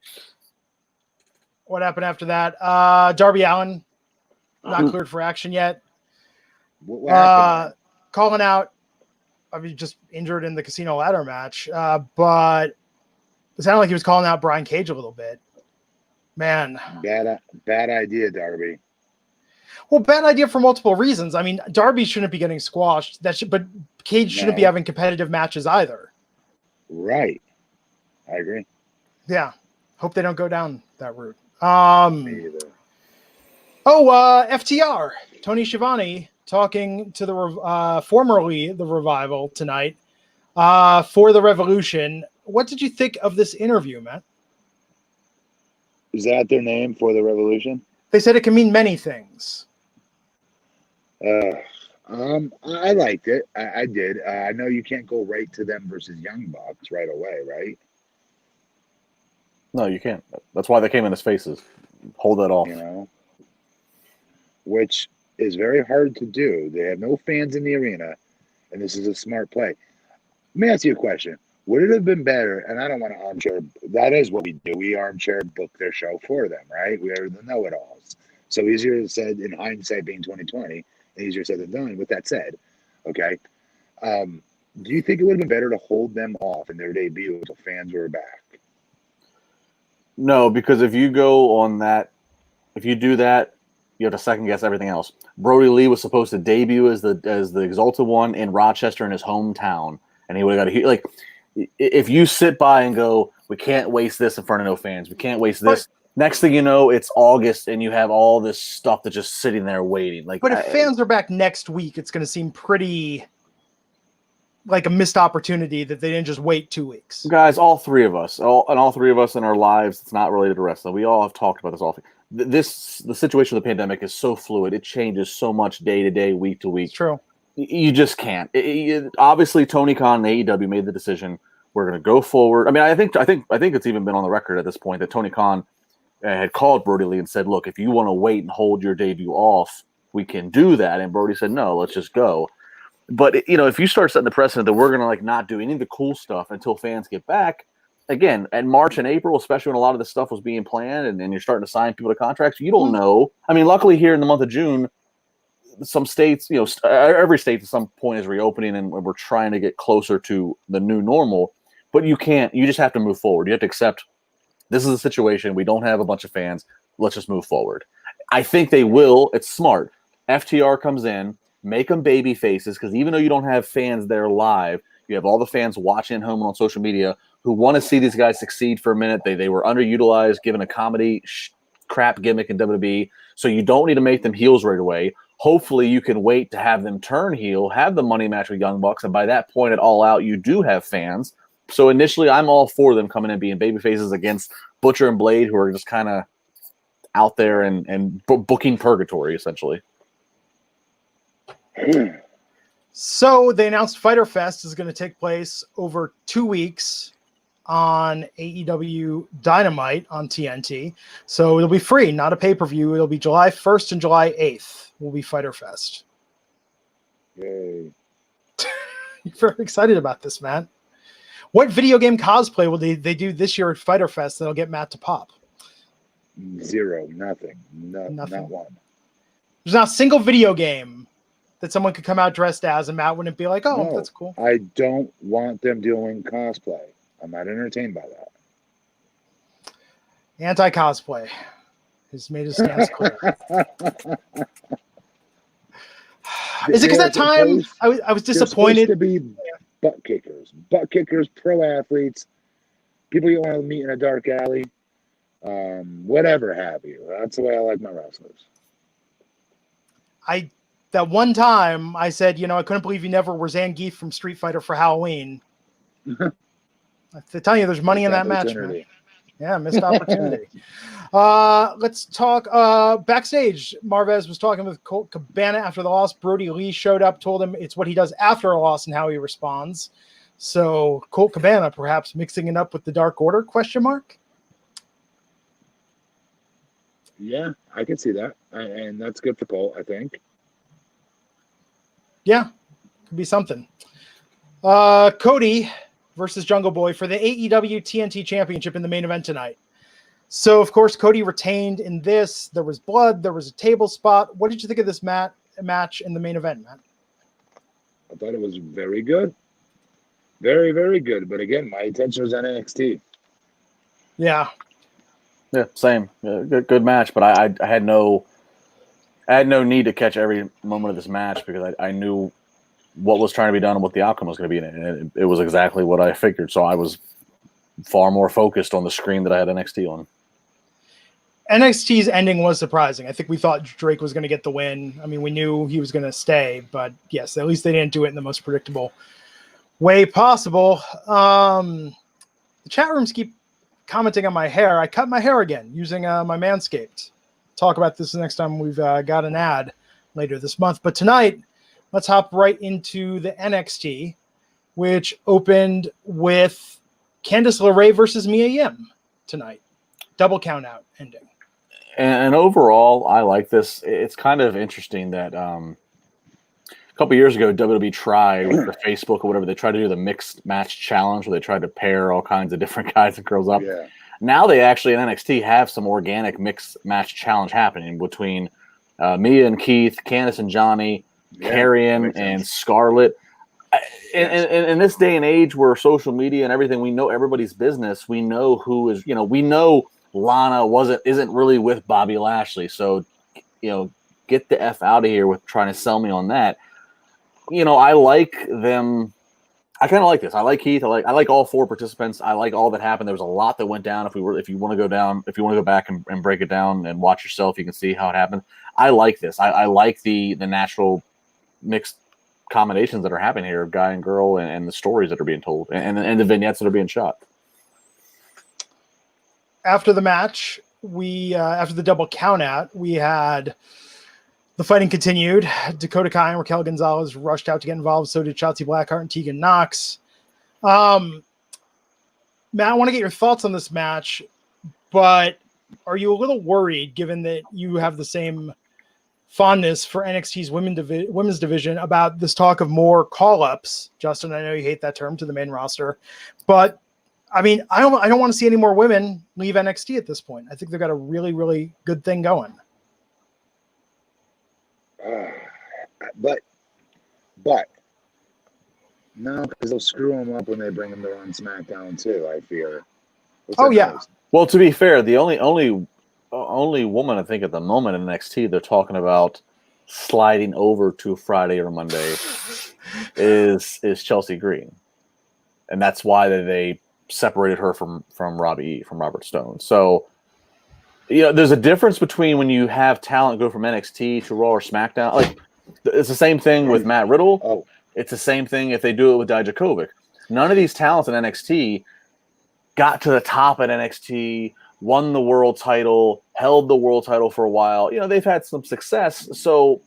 what happened after that? Darby Allin, not cleared for action yet. What happened? Calling out. I mean, just injured in the casino ladder match, but it sounded like he was calling out Brian Cage a little bit. Man, Bad idea, Darby. well, bad idea for multiple reasons. I mean, Darby shouldn't be getting squashed. But Cage shouldn't be having competitive matches either. Right, I agree. Yeah, hope they don't go down that route. Me either. FTR, Tony Schiavone talking to the formerly the Revival tonight for the Revolution. What did you think of this interview, Matt? Is that their name for the Revolution? They said it can mean many things. I liked it. I did. I know you can't go right to them versus Young Bucks right away, right? No, you can't. That's why they came in his faces. Hold that off. You know, which is very hard to do. They have no fans in the arena, and this is a smart play. Let me ask you a question. Would it have been better, and I don't want to armchair, that is what we do. We armchair book their show for them, right? We are the know-it-alls. So easier said in hindsight being 2020, easier said than done. With that said, okay, do you think it would have been better to hold them off in their debut until fans were back? No, because if you go on that, if you do that, you have to second guess everything else. Brody Lee was supposed to debut as the Exalted One in Rochester in his hometown, and he would have got a like. If you sit by and go, we can't waste this in front of no fans. We can't waste this. Next thing you know, it's August, and you have all this stuff that's just sitting there waiting. Like, but if fans are back next week, it's going to seem pretty like a missed opportunity that they didn't just wait 2 weeks. Guys, all three of us in our lives, it's not related to wrestling. We all have talked about this all. The situation of the pandemic is so fluid. It changes so much day to day, week to week. It's true. You just can't. Obviously, Tony Khan and AEW made the decision. We're going to go forward. I mean, I think it's even been on the record at this point that Tony Khan had called Brody Lee and said, "Look, if you want to wait and hold your debut off, we can do that." And Brody said, "No, let's just go." But if you start setting the precedent that we're going to not do any of the cool stuff until fans get back, again, in March and April, especially when a lot of this stuff was being planned and you're starting to sign people to contracts, you don't know. I mean, luckily here in the month of June, some states, every state at some point is reopening and we're trying to get closer to the new normal, but you just have to move forward. You have to accept this is a situation. We don't have a bunch of fans. Let's just move forward. I think they will. It's smart. FTR comes in, make them baby faces, because even though you don't have fans there live, you have all the fans watching at home and on social media who want to see these guys succeed for a minute. They were underutilized, given a comedy crap gimmick in WWE, so you don't need to make them heels right away. Hopefully you can wait to have them turn heel, have the money match with Young Bucks, and by that point at All Out, you do have fans. So initially, I'm all for them coming in being baby faces against Butcher and Blade, who are just kind of out there and booking purgatory, essentially. So they announced Fyter Fest is going to take place over 2 weeks. on AEW Dynamite on TNT. So it'll be free, not a pay-per-view. It'll be July 1st and July 8th will be Fyter Fest. Yay. You're very excited about this, Matt. What video game cosplay will they do this year at Fyter Fest that'll get Matt to pop? Zero. Nothing. No, Nothing. Not one. There's not a single video game that someone could come out dressed as, and Matt wouldn't be like, oh, No, that's cool. I don't want them doing cosplay. I'm not entertained by that. Anti-cosplay has made his stance clear. Is it because that time I was disappointed? To be butt kickers, pro athletes, people you want to meet in a dark alley, whatever have you. That's the way I like my wrestlers. That one time I said, I couldn't believe you never were Zangief from Street Fighter for Halloween. I tell you, there's money in that match, man. Yeah, missed opportunity. Let's talk backstage. Marvez was talking with Colt Cabana after the loss. Brody Lee showed up, told him it's what he does after a loss and how he responds. So Colt Cabana perhaps mixing it up with the Dark Order, ? Yeah, I can see that. And that's good for Colt, I think. Yeah, could be something. Cody versus Jungle Boy for the AEW TNT Championship in the main event tonight. So, of course, Cody retained in this. There was blood. There was a table spot. What did you think of this match in the main event, Matt? I thought it was very good. Very, very good. But again, my attention was on NXT. Yeah. Yeah, same. Good match, but I had no need to catch every moment of this match because I knew what was trying to be done and what the outcome was going to be in it. And it was exactly what I figured. So I was far more focused on the screen that I had NXT on. NXT's ending was surprising. I think we thought Drake was going to get the win. I mean, we knew he was going to stay, but yes, at least they didn't do it in the most predictable way possible. The chat rooms keep commenting on my hair. I cut my hair again using my Manscaped. Talk about this the next time we've got an ad later this month. But tonight, let's hop right into the NXT, which opened with Candice LeRae versus Mia Yim tonight. Double count out ending. And overall, I like this. It's kind of interesting that a couple years ago, WWE tried with the Facebook or whatever, they tried to do the mixed match challenge where they tried to pair all kinds of different guys and girls up. Yeah. Now they actually in NXT have some organic mixed match challenge happening between Mia and Keith, Candice and Johnny, Karrion and Scarlett. In this day and age where social media and everything, we know everybody's business. We know who is, we know Lana isn't really with Bobby Lashley. So, get the F out of here with trying to sell me on that. I like them. I kind of like this. I like Keith. I like all four participants. I like all that happened. There was a lot that went down. If you want to go back and break it down and watch yourself, you can see how it happened. I like this. I like the natural mixed combinations that are happening here of guy and girl and the stories that are being told and the vignettes that are being shot. After the match, after the double count out, we had the fighting continued. Dakota Kai and Raquel Gonzalez rushed out to get involved. So did Shotzi Blackheart and Tegan Knox. Matt, I want to get your thoughts on this match, but are you a little worried given that you have the same fondness for NXT's women's division about this talk of more call-ups? Justin, I know you hate that term, to the main roster, but I mean, I don't want to see any more women leave NXT at this point. I think they've got a really, really good thing going. But no, because they'll screw them up when they bring them to on SmackDown too, I fear. Yeah. Well, to be fair, the only woman I think at the moment in NXT they're talking about sliding over to Friday or Monday is Chelsea Green, and that's why they separated her from Robert Stone. So there's a difference between when you have talent go from NXT to Raw or SmackDown. Like it's the same thing with Matt Riddle. Oh. It's the same thing if they do it with Dijakovic. None of these talents in NXT got to the top at NXT, won the world title, held the world title for a while. They've had some success, so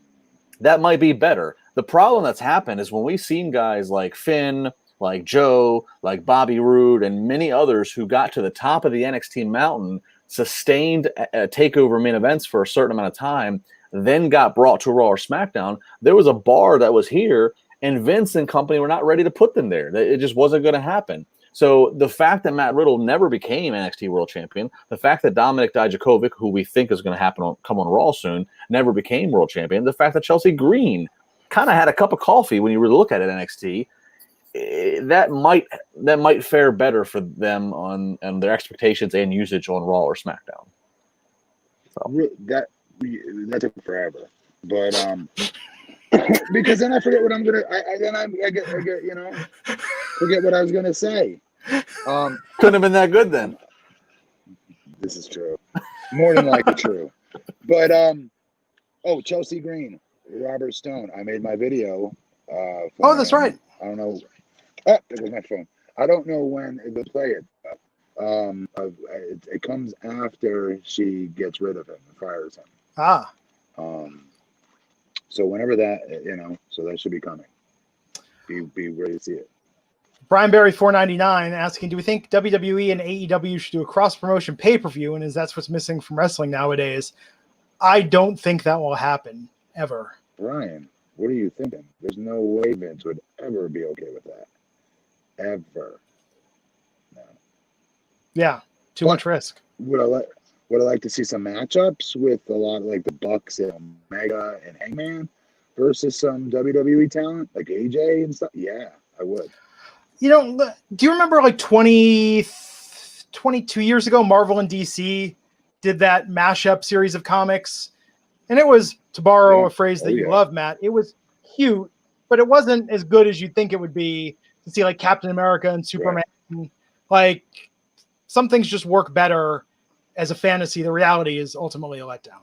that might be better. The problem that's happened is when we've seen guys like Finn, like Joe, like Bobby Roode, and many others who got to the top of the NXT mountain, sustained takeover main events for a certain amount of time, then got brought to Raw or SmackDown. There was a bar that was here, and Vince and company were not ready to put them there. It just wasn't going to happen. So the fact that Matt Riddle never became NXT World Champion, the fact that Dominik Dijakovic, who we think is going to come on Raw soon, never became World Champion, the fact that Chelsea Green kind of had a cup of coffee when you really look at it, NXT, that might fare better for them on their expectations and usage on Raw or SmackDown. So. That took forever, but because then I forget what I'm gonna. I get forget what I was gonna say. Couldn't have been that good then. This is true, more than likely true. But Chelsea Green, Robert Stone. I made my video. That's right. I don't know. There goes my phone. I don't know when it will play it. It comes after she gets rid of him and fires him. So whenever that, so that should be coming. Be ready to see it. Brian Berry 499 asking, do we think WWE and AEW should do a cross-promotion pay-per-view, and is that what's missing from wrestling nowadays? I don't think that will happen, ever. Brian, what are you thinking? There's no way Vince would ever be okay with that. Ever. No. Yeah, too much risk. Would I like to see some matchups with a lot of like the Bucks and Omega and Hangman versus some WWE talent like AJ and stuff? Yeah, I would. Do you remember like 22 years ago, Marvel and DC did that mashup series of comics? And it was, to borrow a phrase that you love, Matt, it was cute, but it wasn't as good as you'd think it would be to see like Captain America and Superman. Right. Like, some things just work better as a fantasy. The reality is ultimately a letdown.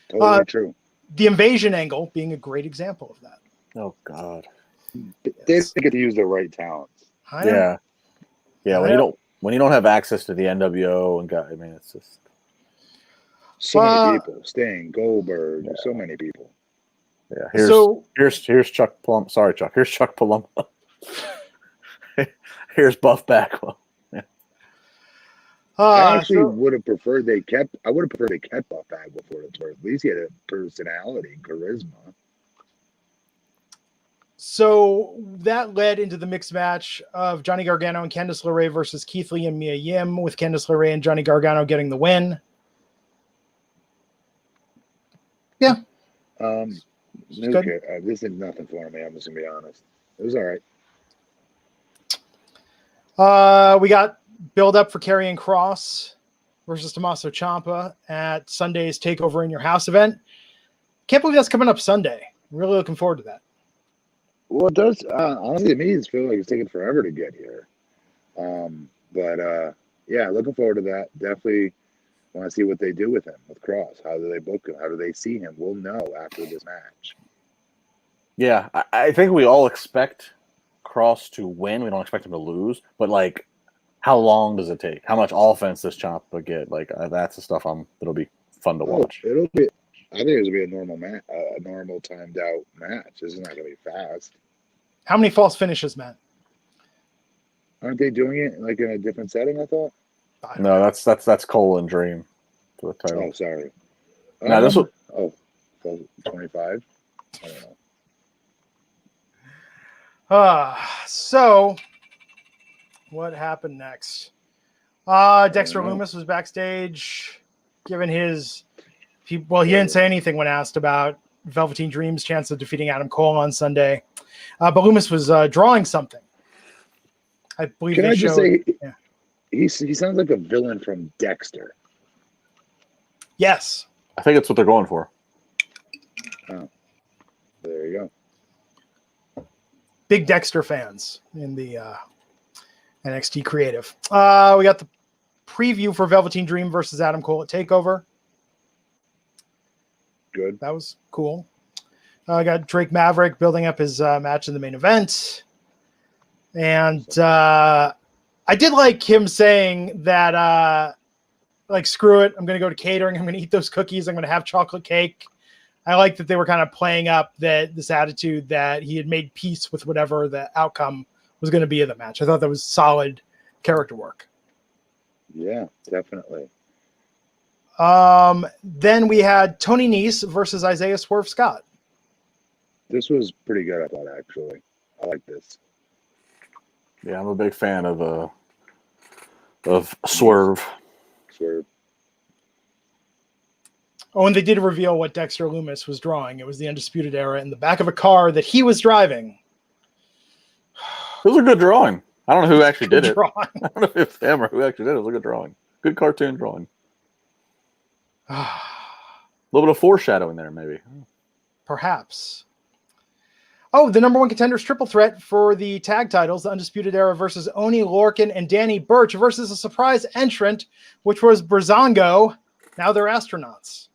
Totally true. The invasion angle being a great example of that. Oh, God. They didn't get to use the right talents. Yeah. When you don't have access to the NWO and it's just so many people. Sting, Goldberg, so many people. Yeah. Here's Chuck Plum. Sorry, Chuck. Here's Chuck Palumbo. Here's Buff Backwell. Yeah. I actually would have preferred they kept. I would have preferred they kept Buff Backwell for it. At least he had a personality and charisma. So that led into the mixed match of Johnny Gargano and Candice LeRae versus Keith Lee and Mia Yim, with Candice LeRae and Johnny Gargano getting the win. Yeah. This is nothing for me. I'm just gonna be honest. It was all right. We got build up for Karrion Kross versus Tommaso Ciampa at Sunday's Takeover in Your House event. Can't believe that's coming up Sunday. Really looking forward to that. Well, it does. Honestly, to me, it feels like it's taking forever to get here. But looking forward to that. Definitely want to see what they do with him, with Kross. How do they book him? How do they see him? We'll know after this match. Yeah, I think we all expect Kross to win. We don't expect him to lose. But, like, how long does it take? How much offense does Ciampa get? Like, that's the stuff that'll be fun to watch. I think it'll be a normal match, a normal timed out match. This is not going to be fast. How many false finishes, Matt? Aren't they doing it like in a different setting? I thought. No, that's Cole and Dream for the title. Oh, sorry. No, this was 25. I don't know. So what happened next? Dexter Lumis was backstage, giving his. He didn't say anything when asked about Velveteen Dream's chance of defeating Adam Cole on Sunday. But Lumis was drawing something. I believe. Can I just say, he sounds like a villain from Dexter. Yes. I think it's what they're going for. Oh, there you go. Big Dexter fans in the NXT creative. We got the preview for Velveteen Dream versus Adam Cole at TakeOver. Good. That was cool. I got Drake Maverick building up his match in the main event. And I did like him saying that, screw it. I'm going to go to catering. I'm going to eat those cookies. I'm going to have chocolate cake. I like that they were kind of playing up this attitude that he had made peace with whatever the outcome was going to be of the match. I thought that was solid character work. Yeah, definitely. Then we had Tony Nese versus Isaiah Swerve Scott. This was pretty good, I thought, actually. I like this. Yeah, I'm a big fan of Swerve. Swerve. Oh, and they did reveal what Dexter Lumis was drawing. It was the Undisputed Era in the back of a car that he was driving. It was a good drawing. I don't know who actually did it. Drawing. I don't know if it's him or who actually did it. It was a good drawing. Good cartoon drawing. A little bit of foreshadowing there, maybe. Perhaps. Oh, the number one contenders triple threat for the tag titles, the Undisputed Era versus Oni Lorcan and Danny Burch versus a surprise entrant, which was Breezango. Now they're astronauts.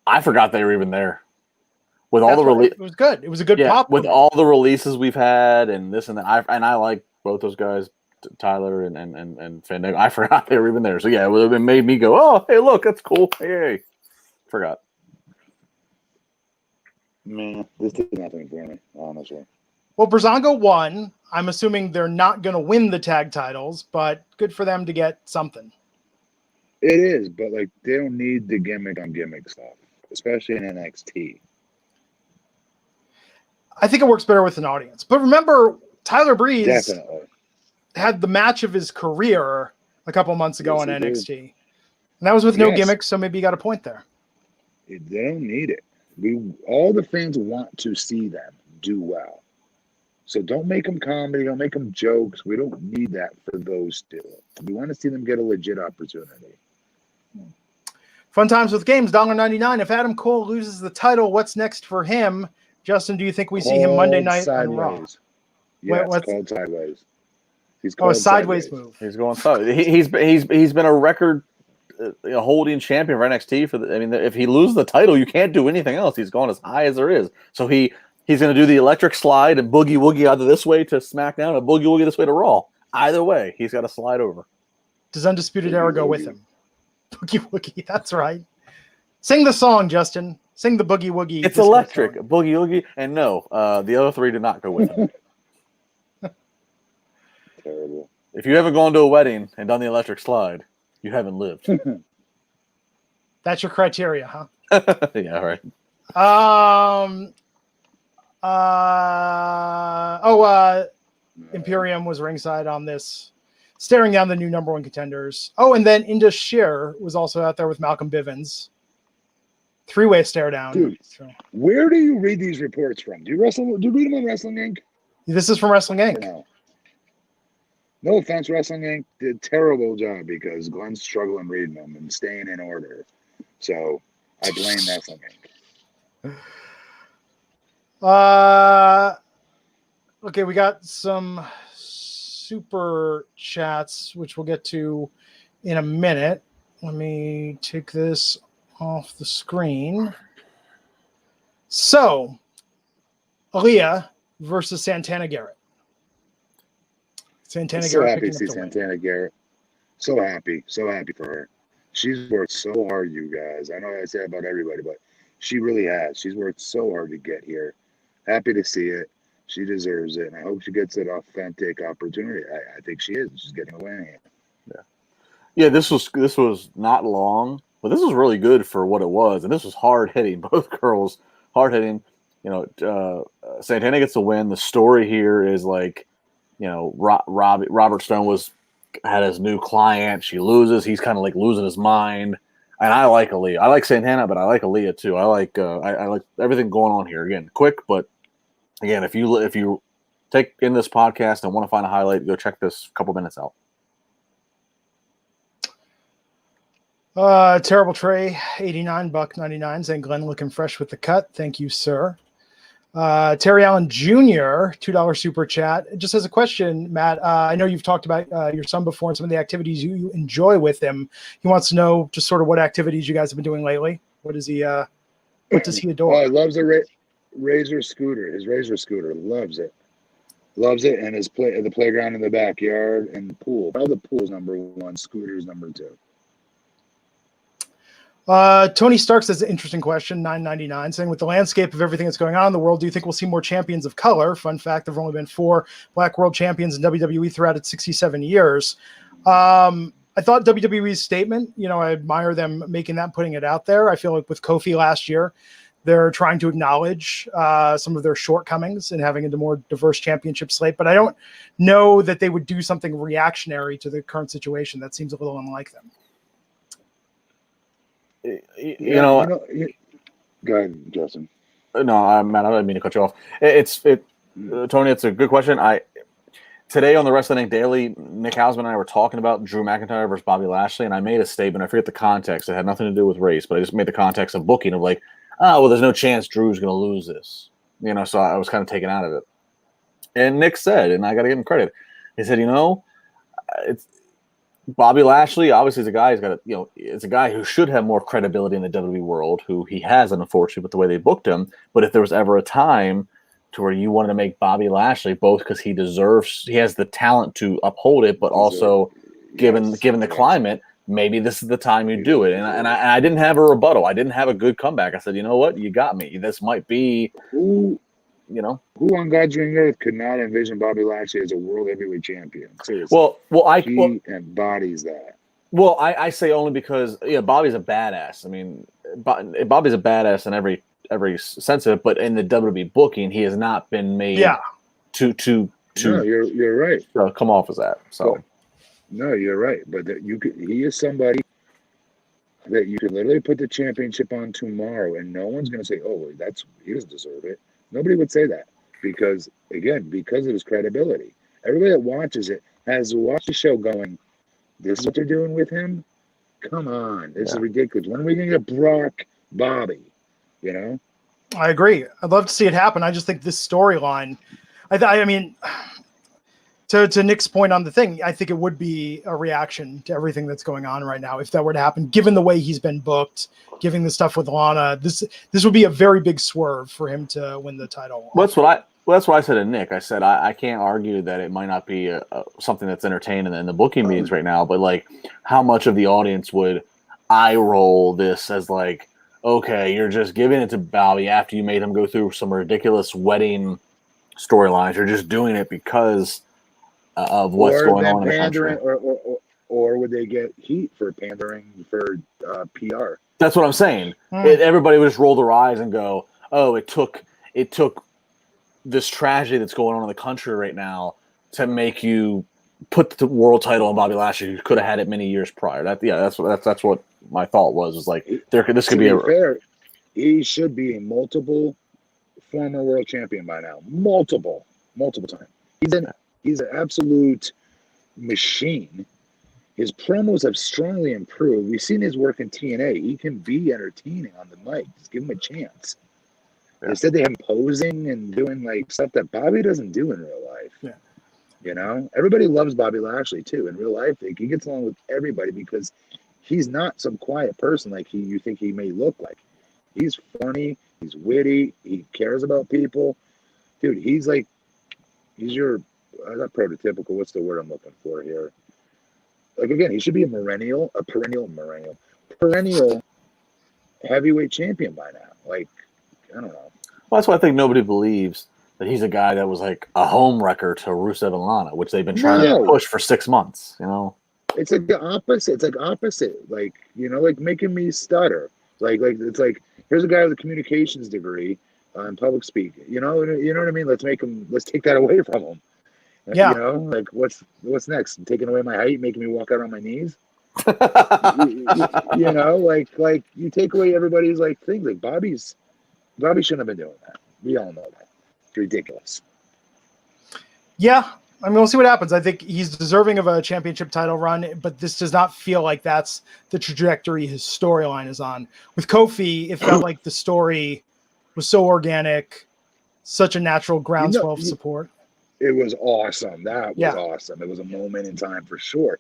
I forgot they were even there. With That's all the right. It was good. It was a good pop. With all the releases we've had and this and that, I like both those guys, Tyler and Fandango. I forgot they were even there. So yeah, it would have made me go, oh, hey, look, that's cool. Hey, forgot. Man, this did nothing for me, honestly. Well, Breezango won. I'm assuming they're not going to win the tag titles, but good for them to get something. It is, but like they don't need the gimmick on gimmick stuff, especially in NXT. I think it works better with an audience. But remember, Tyler Breeze Definitely had the match of his career a couple months ago Yes, on he NXT. did. And that was with no Yes. gimmicks, so maybe you got a point there. They don't need it. All the fans want to see them do well. So don't make them comedy. Don't make them jokes. We don't need that for those two. We want to see them get a legit opportunity. Fun times with games, $1.99. If Adam Cole loses the title, what's next for him? Justin, do you think we see him Monday night on Raw? Sideways. Yes, what's called sideways. He's a called sideways move. He's going sideways. He's been a record holding champion for NXT. I mean, if he loses the title, you can't do anything else. He's gone as high as there is. So he's going to do the electric slide and boogie woogie either this way to SmackDown or boogie woogie this way to Raw. Either way, he's got to slide over. Does Undisputed Era go with him? Boogie woogie, that's right. Sing the song, Justin. Sing the boogie woogie. It's electric, boogie woogie, and no, the other three did not go with him. Terrible. If you haven't gone to a wedding and done the electric slide, you haven't lived. That's your criteria, huh? Yeah, right. Imperium was ringside on this, staring down the new number one contenders. Oh, and then Indus Sher was also out there with Malcolm Bivens. Three-way stare down. Dude, where do you read these reports from? Do you read them on Wrestling Inc.? This is from Wrestling Inc. No offense, Wrestling Inc. did a terrible job because Glenn's struggling reading them and staying in order. So I blame Wrestling Inc. Okay, we got some super chats, which we'll get to in a minute. Let me take this off the screen. So, Aaliyah versus Santana Garrett. Santana so Garrett happy to see picking up Santana Garrett. So happy for her. She's worked so hard, you guys. I know I say about everybody, but she really has. She's worked so hard to get here. Happy to see it. She deserves it, and I hope she gets an authentic opportunity. I think she is. She's getting a win here. Yeah. This was not long, but this was really good for what it was, and this was hard hitting. Both girls hard hitting. Santana gets a win. The story here is like, Robert Stone had his new client. She loses. He's kind of like losing his mind. And I like Aaliyah. I like Santana, but I like Aaliyah too. I like everything going on here. Again, quick, but again, if you take in this podcast and want to find a highlight, go check this couple minutes out. Terrible Trey, $89.99, saying Glenn looking fresh with the cut. Thank you, sir. Terry Allen Jr., $2 super chat. Just as a question, Matt, I know you've talked about your son before and some of the activities you enjoy with him. He wants to know just sort of what activities you guys have been doing lately. What does he adore? Oh, he loves a Razor scooter. His Razor scooter, loves it. Loves it, and the playground in the backyard and the pool. Well, the pool's number one, scooter's number two. Tony Stark says an interesting question, 999, saying, with the landscape of everything that's going on in the world, do you think we'll see more champions of color? Fun fact, there have only been 4 black world champions in WWE throughout its 67 years. I thought WWE's statement, I admire them making that, putting it out there. I feel like with Kofi last year, they're trying to acknowledge some of their shortcomings in having a more diverse championship slate, but I don't know that they would do something reactionary to the current situation. That seems a little unlike them. Go ahead, Justin. No, Matt, I didn't mean to cut you off. Tony, it's a good question. Today on the Wrestling Daily, Nick Hausman and I were talking about Drew McIntyre versus Bobby Lashley, and I made a statement. I forget the context. It had nothing to do with race, but I just made the context of booking of like, there's no chance Drew's going to lose this. So I was kind of taken out of it. And Nick said, and I got to give him credit, he said, it's Bobby Lashley obviously is a guy it's a guy who should have more credibility in the WWE world, who he has, unfortunately, with the way they booked him. But if there was ever a time to where you wanted to make Bobby Lashley, both because he has the talent to uphold it, but also given the climate, maybe this is the time you do it. And I didn't have a rebuttal. I didn't have a good comeback. I said, you know what? You got me. This might be, Who on God's green earth could not envision Bobby Lashley as a world heavyweight champion? Seriously. He embodies that. Well, I say only because Bobby's a badass. I mean, Bobby's a badass in every sense of it, but in the WWE booking, he has not been made to No, you're right. Come off as that. So no, you're right. But he is somebody that you could literally put the championship on tomorrow, and no one's going to say, "Oh, he doesn't deserve it." Nobody would say that because of his credibility. Everybody that watches it has watched the show going, "This is what they're doing with him? Come on, this is ridiculous. When are we going to get Brock Bobby?" I agree. I'd love to see it happen. I just think this storyline, I mean, to Nick's point on the thing, I think it would be a reaction to everything that's going on right now if that were to happen, given the way he's been booked, given the stuff with Lana. This would be a very big swerve for him to win the title. That's what I said to Nick. I said I can't argue that it might not be something that's entertaining in the booking meetings right now, but like, how much of the audience would eye roll this as like, okay, you're just giving it to Bobby after you made him go through some ridiculous wedding storylines. You're just doing it because of what's going on in the country. Or would they get heat for pandering for PR? That's what I'm saying. Everybody would just roll their eyes and go, "Oh, it took this tragedy that's going on in the country right now to make you put the world title on Bobby Lashley, who could have had it many years prior." That's what my thought was. Is like this could be fair. He should be a multiple former world champion by now, multiple times. He's an absolute machine. His promos have strongly improved. We've seen his work in TNA. He can be entertaining on the mic. Just give him a chance. Yeah. Instead, they have him posing and doing like stuff that Bobby doesn't do in real life. Yeah. Everybody loves Bobby Lashley too. In real life, he gets along with everybody because he's not some quiet person like you think he may look like. He's funny. He's witty. He cares about people. Dude, he's your not prototypical. What's the word I'm looking for here? Like, again, he should be a perennial heavyweight champion by now. Like, I don't know. Well, that's why I think nobody believes that he's a guy that was like a home wrecker to Rusev and Lana, which they've been trying to push for 6 months. It's like the opposite. It's like opposite. Like, like making me stutter. Like it's like, here's a guy with a communications degree in public speaking. You know what I mean? Let's take that away from him. Yeah. Like what's next? Taking away my height, making me walk out on my knees. Like you take away everybody's like things. Like Bobby shouldn't have been doing that. We all know that. It's ridiculous. Yeah. I mean, we'll see what happens. I think he's deserving of a championship title run, but this does not feel like that's the trajectory his storyline is on. With Kofi, it felt like the story was so organic, such a natural groundswell of support. It was awesome. That was awesome. It was a moment in time for sure.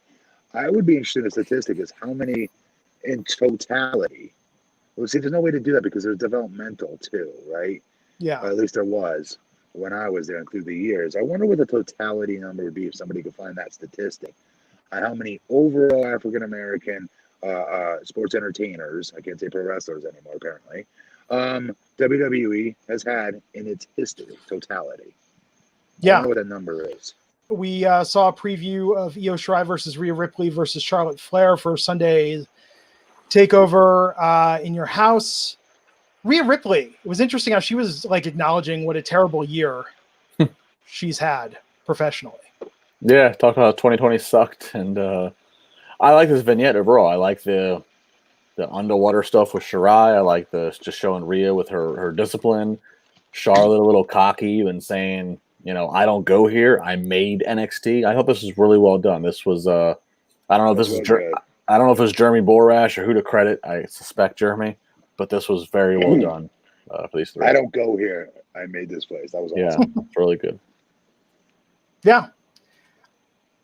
I would be interested in the statistic is how many in totality. Well, see, there's no way to do that because there's developmental too, right? Yeah. At least there was when I was there and through the years. I wonder what the totality number would be if somebody could find that statistic. How many overall African-American sports entertainers, I can't say pro wrestlers anymore, apparently, WWE has had in its history, totality. I Yeah. don't know what that number is. We saw a preview of Io Shirai versus Rhea Ripley versus Charlotte Flair for Sunday's Takeover in your house. Rhea Ripley, it was interesting how she was like acknowledging what a terrible year she's had professionally. Yeah, talked about 2020 sucked, and I like this vignette overall. I like the underwater stuff with Shirai. I like the just showing Rhea with her discipline. Charlotte a little cocky and saying, you know, I don't go here. I made NXT. I thought this was really well done. This was I don't know if this is I don't know if it was Jeremy Borash or who to credit. I suspect Jeremy, but this was very well done for these three. I don't go here. I made this place. That was awesome. Yeah, it's really good. Yeah.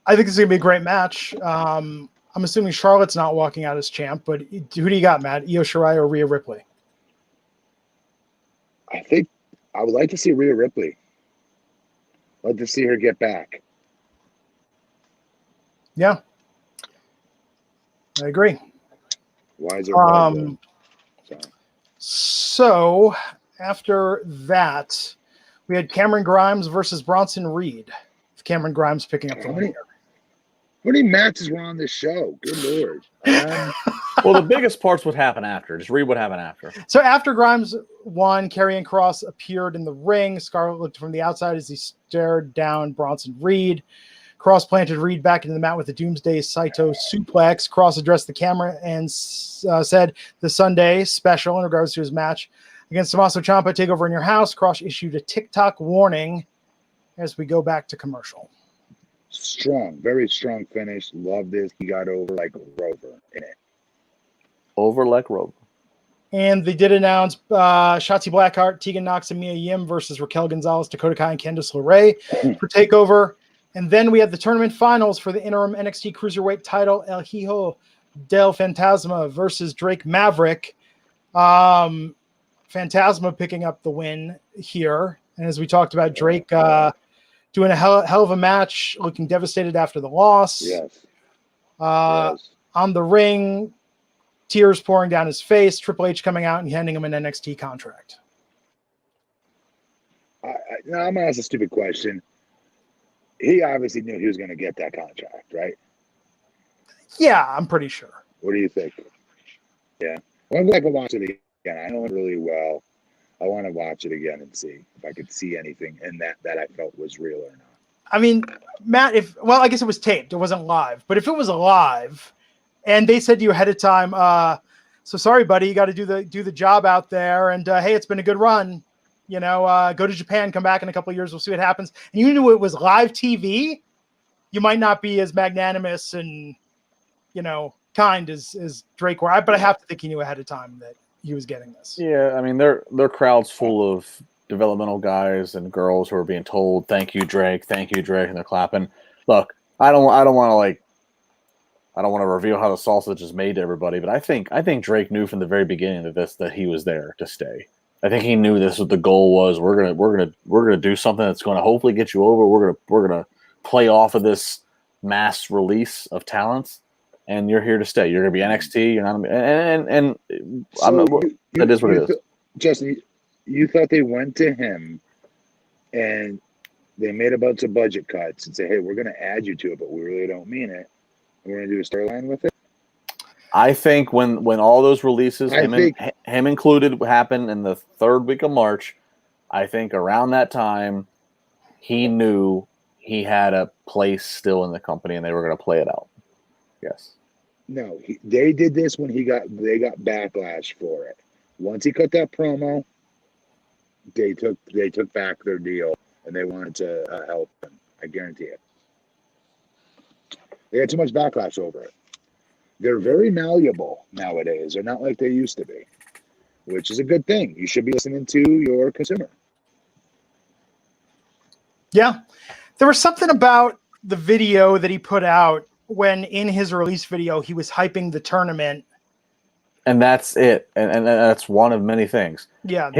I think this is going to be a great match. I'm assuming Charlotte's not walking out as champ, but who do you got, Matt? Io Shirai or Rhea Ripley? I think I would like to see Rhea Ripley. I'd like to see her get back. Yeah. I agree. Why is it? So after that, we had Cameron Grimes versus Bronson Reed. Cameron Grimes picking up the win. How many matches were on this show? Good Lord. Well, the biggest part's what happened after. Just read what happened after. So after Grimes won, Karrion Kross appeared in the ring. Scarlett looked from the outside as he stared down Bronson Reed. Kross planted Reed back into the mat with a Doomsday Saito suplex. Kross addressed the camera and said the Sunday special in regards to his match against Tommaso Ciampa, Takeover in Your House. Kross issued a TikTok warning as we go back to commercial. Strong, very strong finish. Love this. He got over like Rover in it. Over like Rover. And they did announce Shotzi Blackheart, Tegan Nox, and Mia Yim versus Raquel Gonzalez, Dakota Kai, and Candice LeRae for Takeover. And then we had the tournament finals for the interim NXT Cruiserweight title, El Hijo del Fantasma versus Drake Maverick. Fantasma picking up the win here. And as we talked about, Drake doing a hell of a match, looking devastated after the loss. Yes. On the ring, tears pouring down his face, Triple H coming out and handing him an NXT contract. Now I'm going to ask a stupid question. He obviously knew he was going to get that contract, right? Yeah, I'm pretty sure. What do you think? Yeah. I'm going to watch it again. I know it really well. I want to watch it again and see if I could see anything in that I felt was real or not. I mean, Matt, I guess it was taped. It wasn't live. But if it was live and they said to you ahead of time, so sorry, buddy, you got to do the job out there. And hey, it's been a good run. You know, go to Japan, come back in a couple of years. We'll see what happens. And you knew it was live TV. You might not be as magnanimous and, you know, kind as Drake were. But I have to think he knew ahead of time that he was getting this. Yeah, I mean, their crowd's full of developmental guys and girls who are being told, "Thank you, Drake. Thank you, Drake," and they're clapping. Look, I don't want to reveal how the sausage is made to everybody, but I think Drake knew from the very beginning that he was there to stay. I think he knew this what the goal was. We're gonna do something that's going to hopefully get you over. We're gonna play off of this mass release of talents. And you're here to stay. You're going to be NXT. You're not, and that is what it is. Justin, you thought they went to him and they made a bunch of budget cuts and say, "Hey, we're going to add you to it, but we really don't mean it. We're going to do a storyline with it." I think when all those releases, him included, happened in the third week of March, I think around that time, he knew he had a place still in the company, and they were going to play it out. Yes. No, they did this when they got backlash for it. Once he cut that promo, they took back their deal and they wanted to help him. I guarantee it. They had too much backlash over it. They're very malleable nowadays. They're not like they used to be, which is a good thing. You should be listening to your consumer. Yeah. There was something about the video that he put out when in his release video, he was hyping the tournament. And that's it. And that's one of many things. Yeah.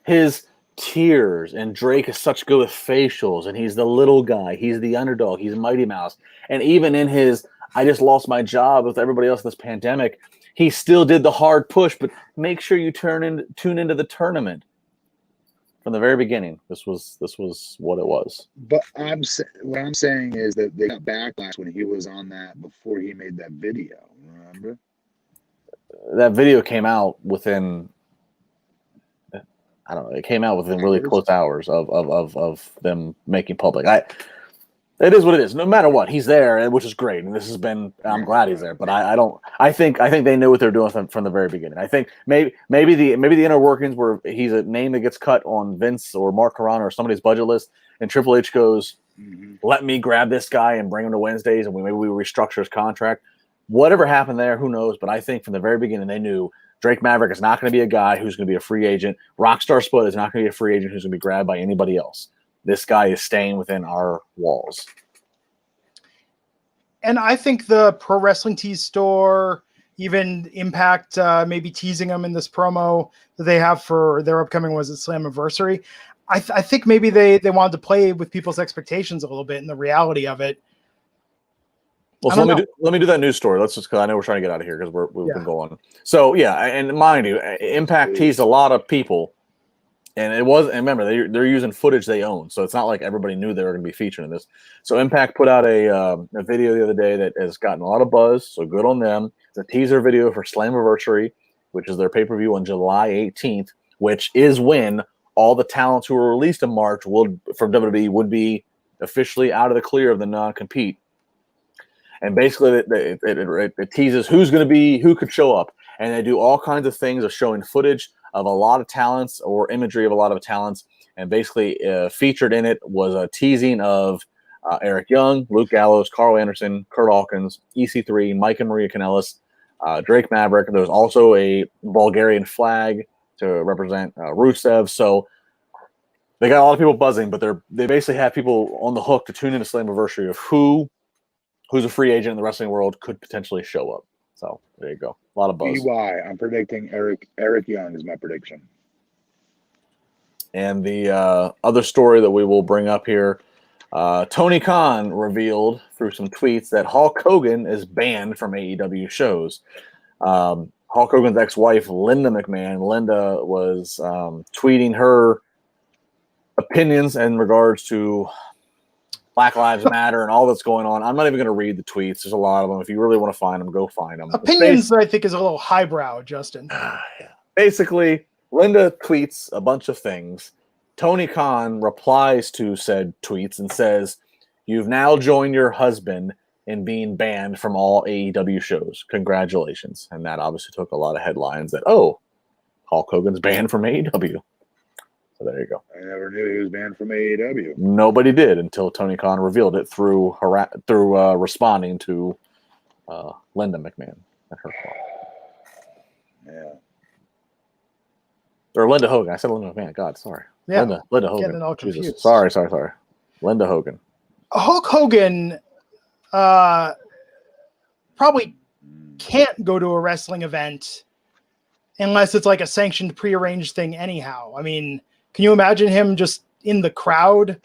His tears, and Drake is such good with facials, and he's the little guy. He's the underdog. He's Mighty Mouse. And even in his I just lost my job with everybody else in this pandemic. He still did the hard push, but make sure you tune into the tournament. From the very beginning, this was what it was. But what I'm saying is that they got backlash when he was on that before he made that video. Remember? That video came out within, I don't know, it came out within really close hours of them making public. It is what it is. No matter what, he's there, which is great. And this has been, I'm glad he's there. But I think they knew what they were doing from the very beginning. I think maybe the inner workings were he's a name that gets cut on Vince or Mark Carrano or somebody's budget list, and Triple H goes, let me grab this guy and bring him to Wednesdays, and maybe we restructure his contract. Whatever happened there, who knows? But I think from the very beginning they knew Drake Maverick is not going to be a guy who's going to be a free agent. Rockstar Spud is not going to be a free agent who's going to be grabbed by anybody else. This guy is staying within our walls. And I think the Pro Wrestling Tees store, even Impact, maybe teasing them in this promo that they have for their upcoming, was it Slammiversary? I think maybe they wanted to play with people's expectations a little bit and the reality of it. Well, so let me do that news story. Let's just, because I know we're trying to get out of here because we've been going. So yeah, and mind you, Impact teased a lot of people. And remember, they're using footage they own, so it's not like everybody knew they were going to be featured in this. So Impact put out a video the other day that has gotten a lot of buzz, so good on them. It's a teaser video for Slammiversary, which is their pay-per-view on July 18th, which is when all the talents who were released in March from WWE would be officially out of the clear of the non-compete. And basically, it teases who could show up, and they do all kinds of things of showing footage of a lot of talents or imagery of a lot of talents, and basically featured in it was a teasing of Eric Young, Luke Gallows, Carl Anderson, Kurt Hawkins, EC3, Mike and Maria Kanellis, Drake Maverick. There's also a Bulgarian flag to represent Rusev. So they got a lot of people buzzing, but they basically have people on the hook to tune into Slammiversary of who's a free agent in the wrestling world could potentially show up. So there you go. A lot of buzz. EY. I'm predicting Eric Young is my prediction. And the other story that we will bring up here, Tony Khan revealed through some tweets that Hulk Hogan is banned from AEW shows. Hulk Hogan's ex-wife, Linda McMahon, Linda was tweeting her opinions in regards to Black Lives Matter and all that's going on. I'm not even going to read the tweets. There's a lot of them. If you really want to find them, go find them. Opinions, I think, is a little highbrow, Justin. Yeah. Basically, Linda tweets a bunch of things. Tony Khan replies to said tweets and says, "You've now joined your husband in being banned from all AEW shows. Congratulations." And that obviously took a lot of headlines that, Hulk Hogan's banned from AEW. So there you go. I never knew he was banned from AEW. Nobody did until Tony Khan revealed it through responding to Linda McMahon and her call. Yeah. Or Linda Hogan. I said Linda McMahon. God, sorry. Yeah. Linda Hogan. Getting all confused. Jesus. Sorry. Linda Hogan. Hulk Hogan probably can't go to a wrestling event unless it's like a sanctioned, prearranged thing anyhow. I mean, can you imagine him just in the crowd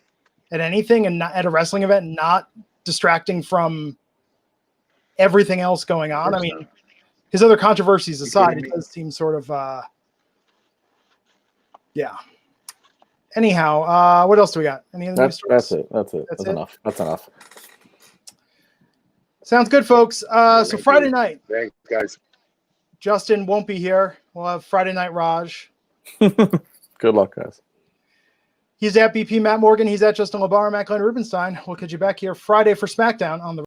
at anything and not at a wrestling event, not distracting from everything else going on? I mean, his other controversies aside, it does seem sort of, yeah. Anyhow, what else do we got? Any other news stories? That's it. That's enough. That's enough. Sounds good, folks. So Friday night. Thanks, guys. Justin won't be here. We'll have Friday Night Raj. Good luck, guys. He's at BP Matt Morgan. He's at Justin LaBar. Matt Glenn Rubenstein. We'll catch you back here Friday for SmackDown on the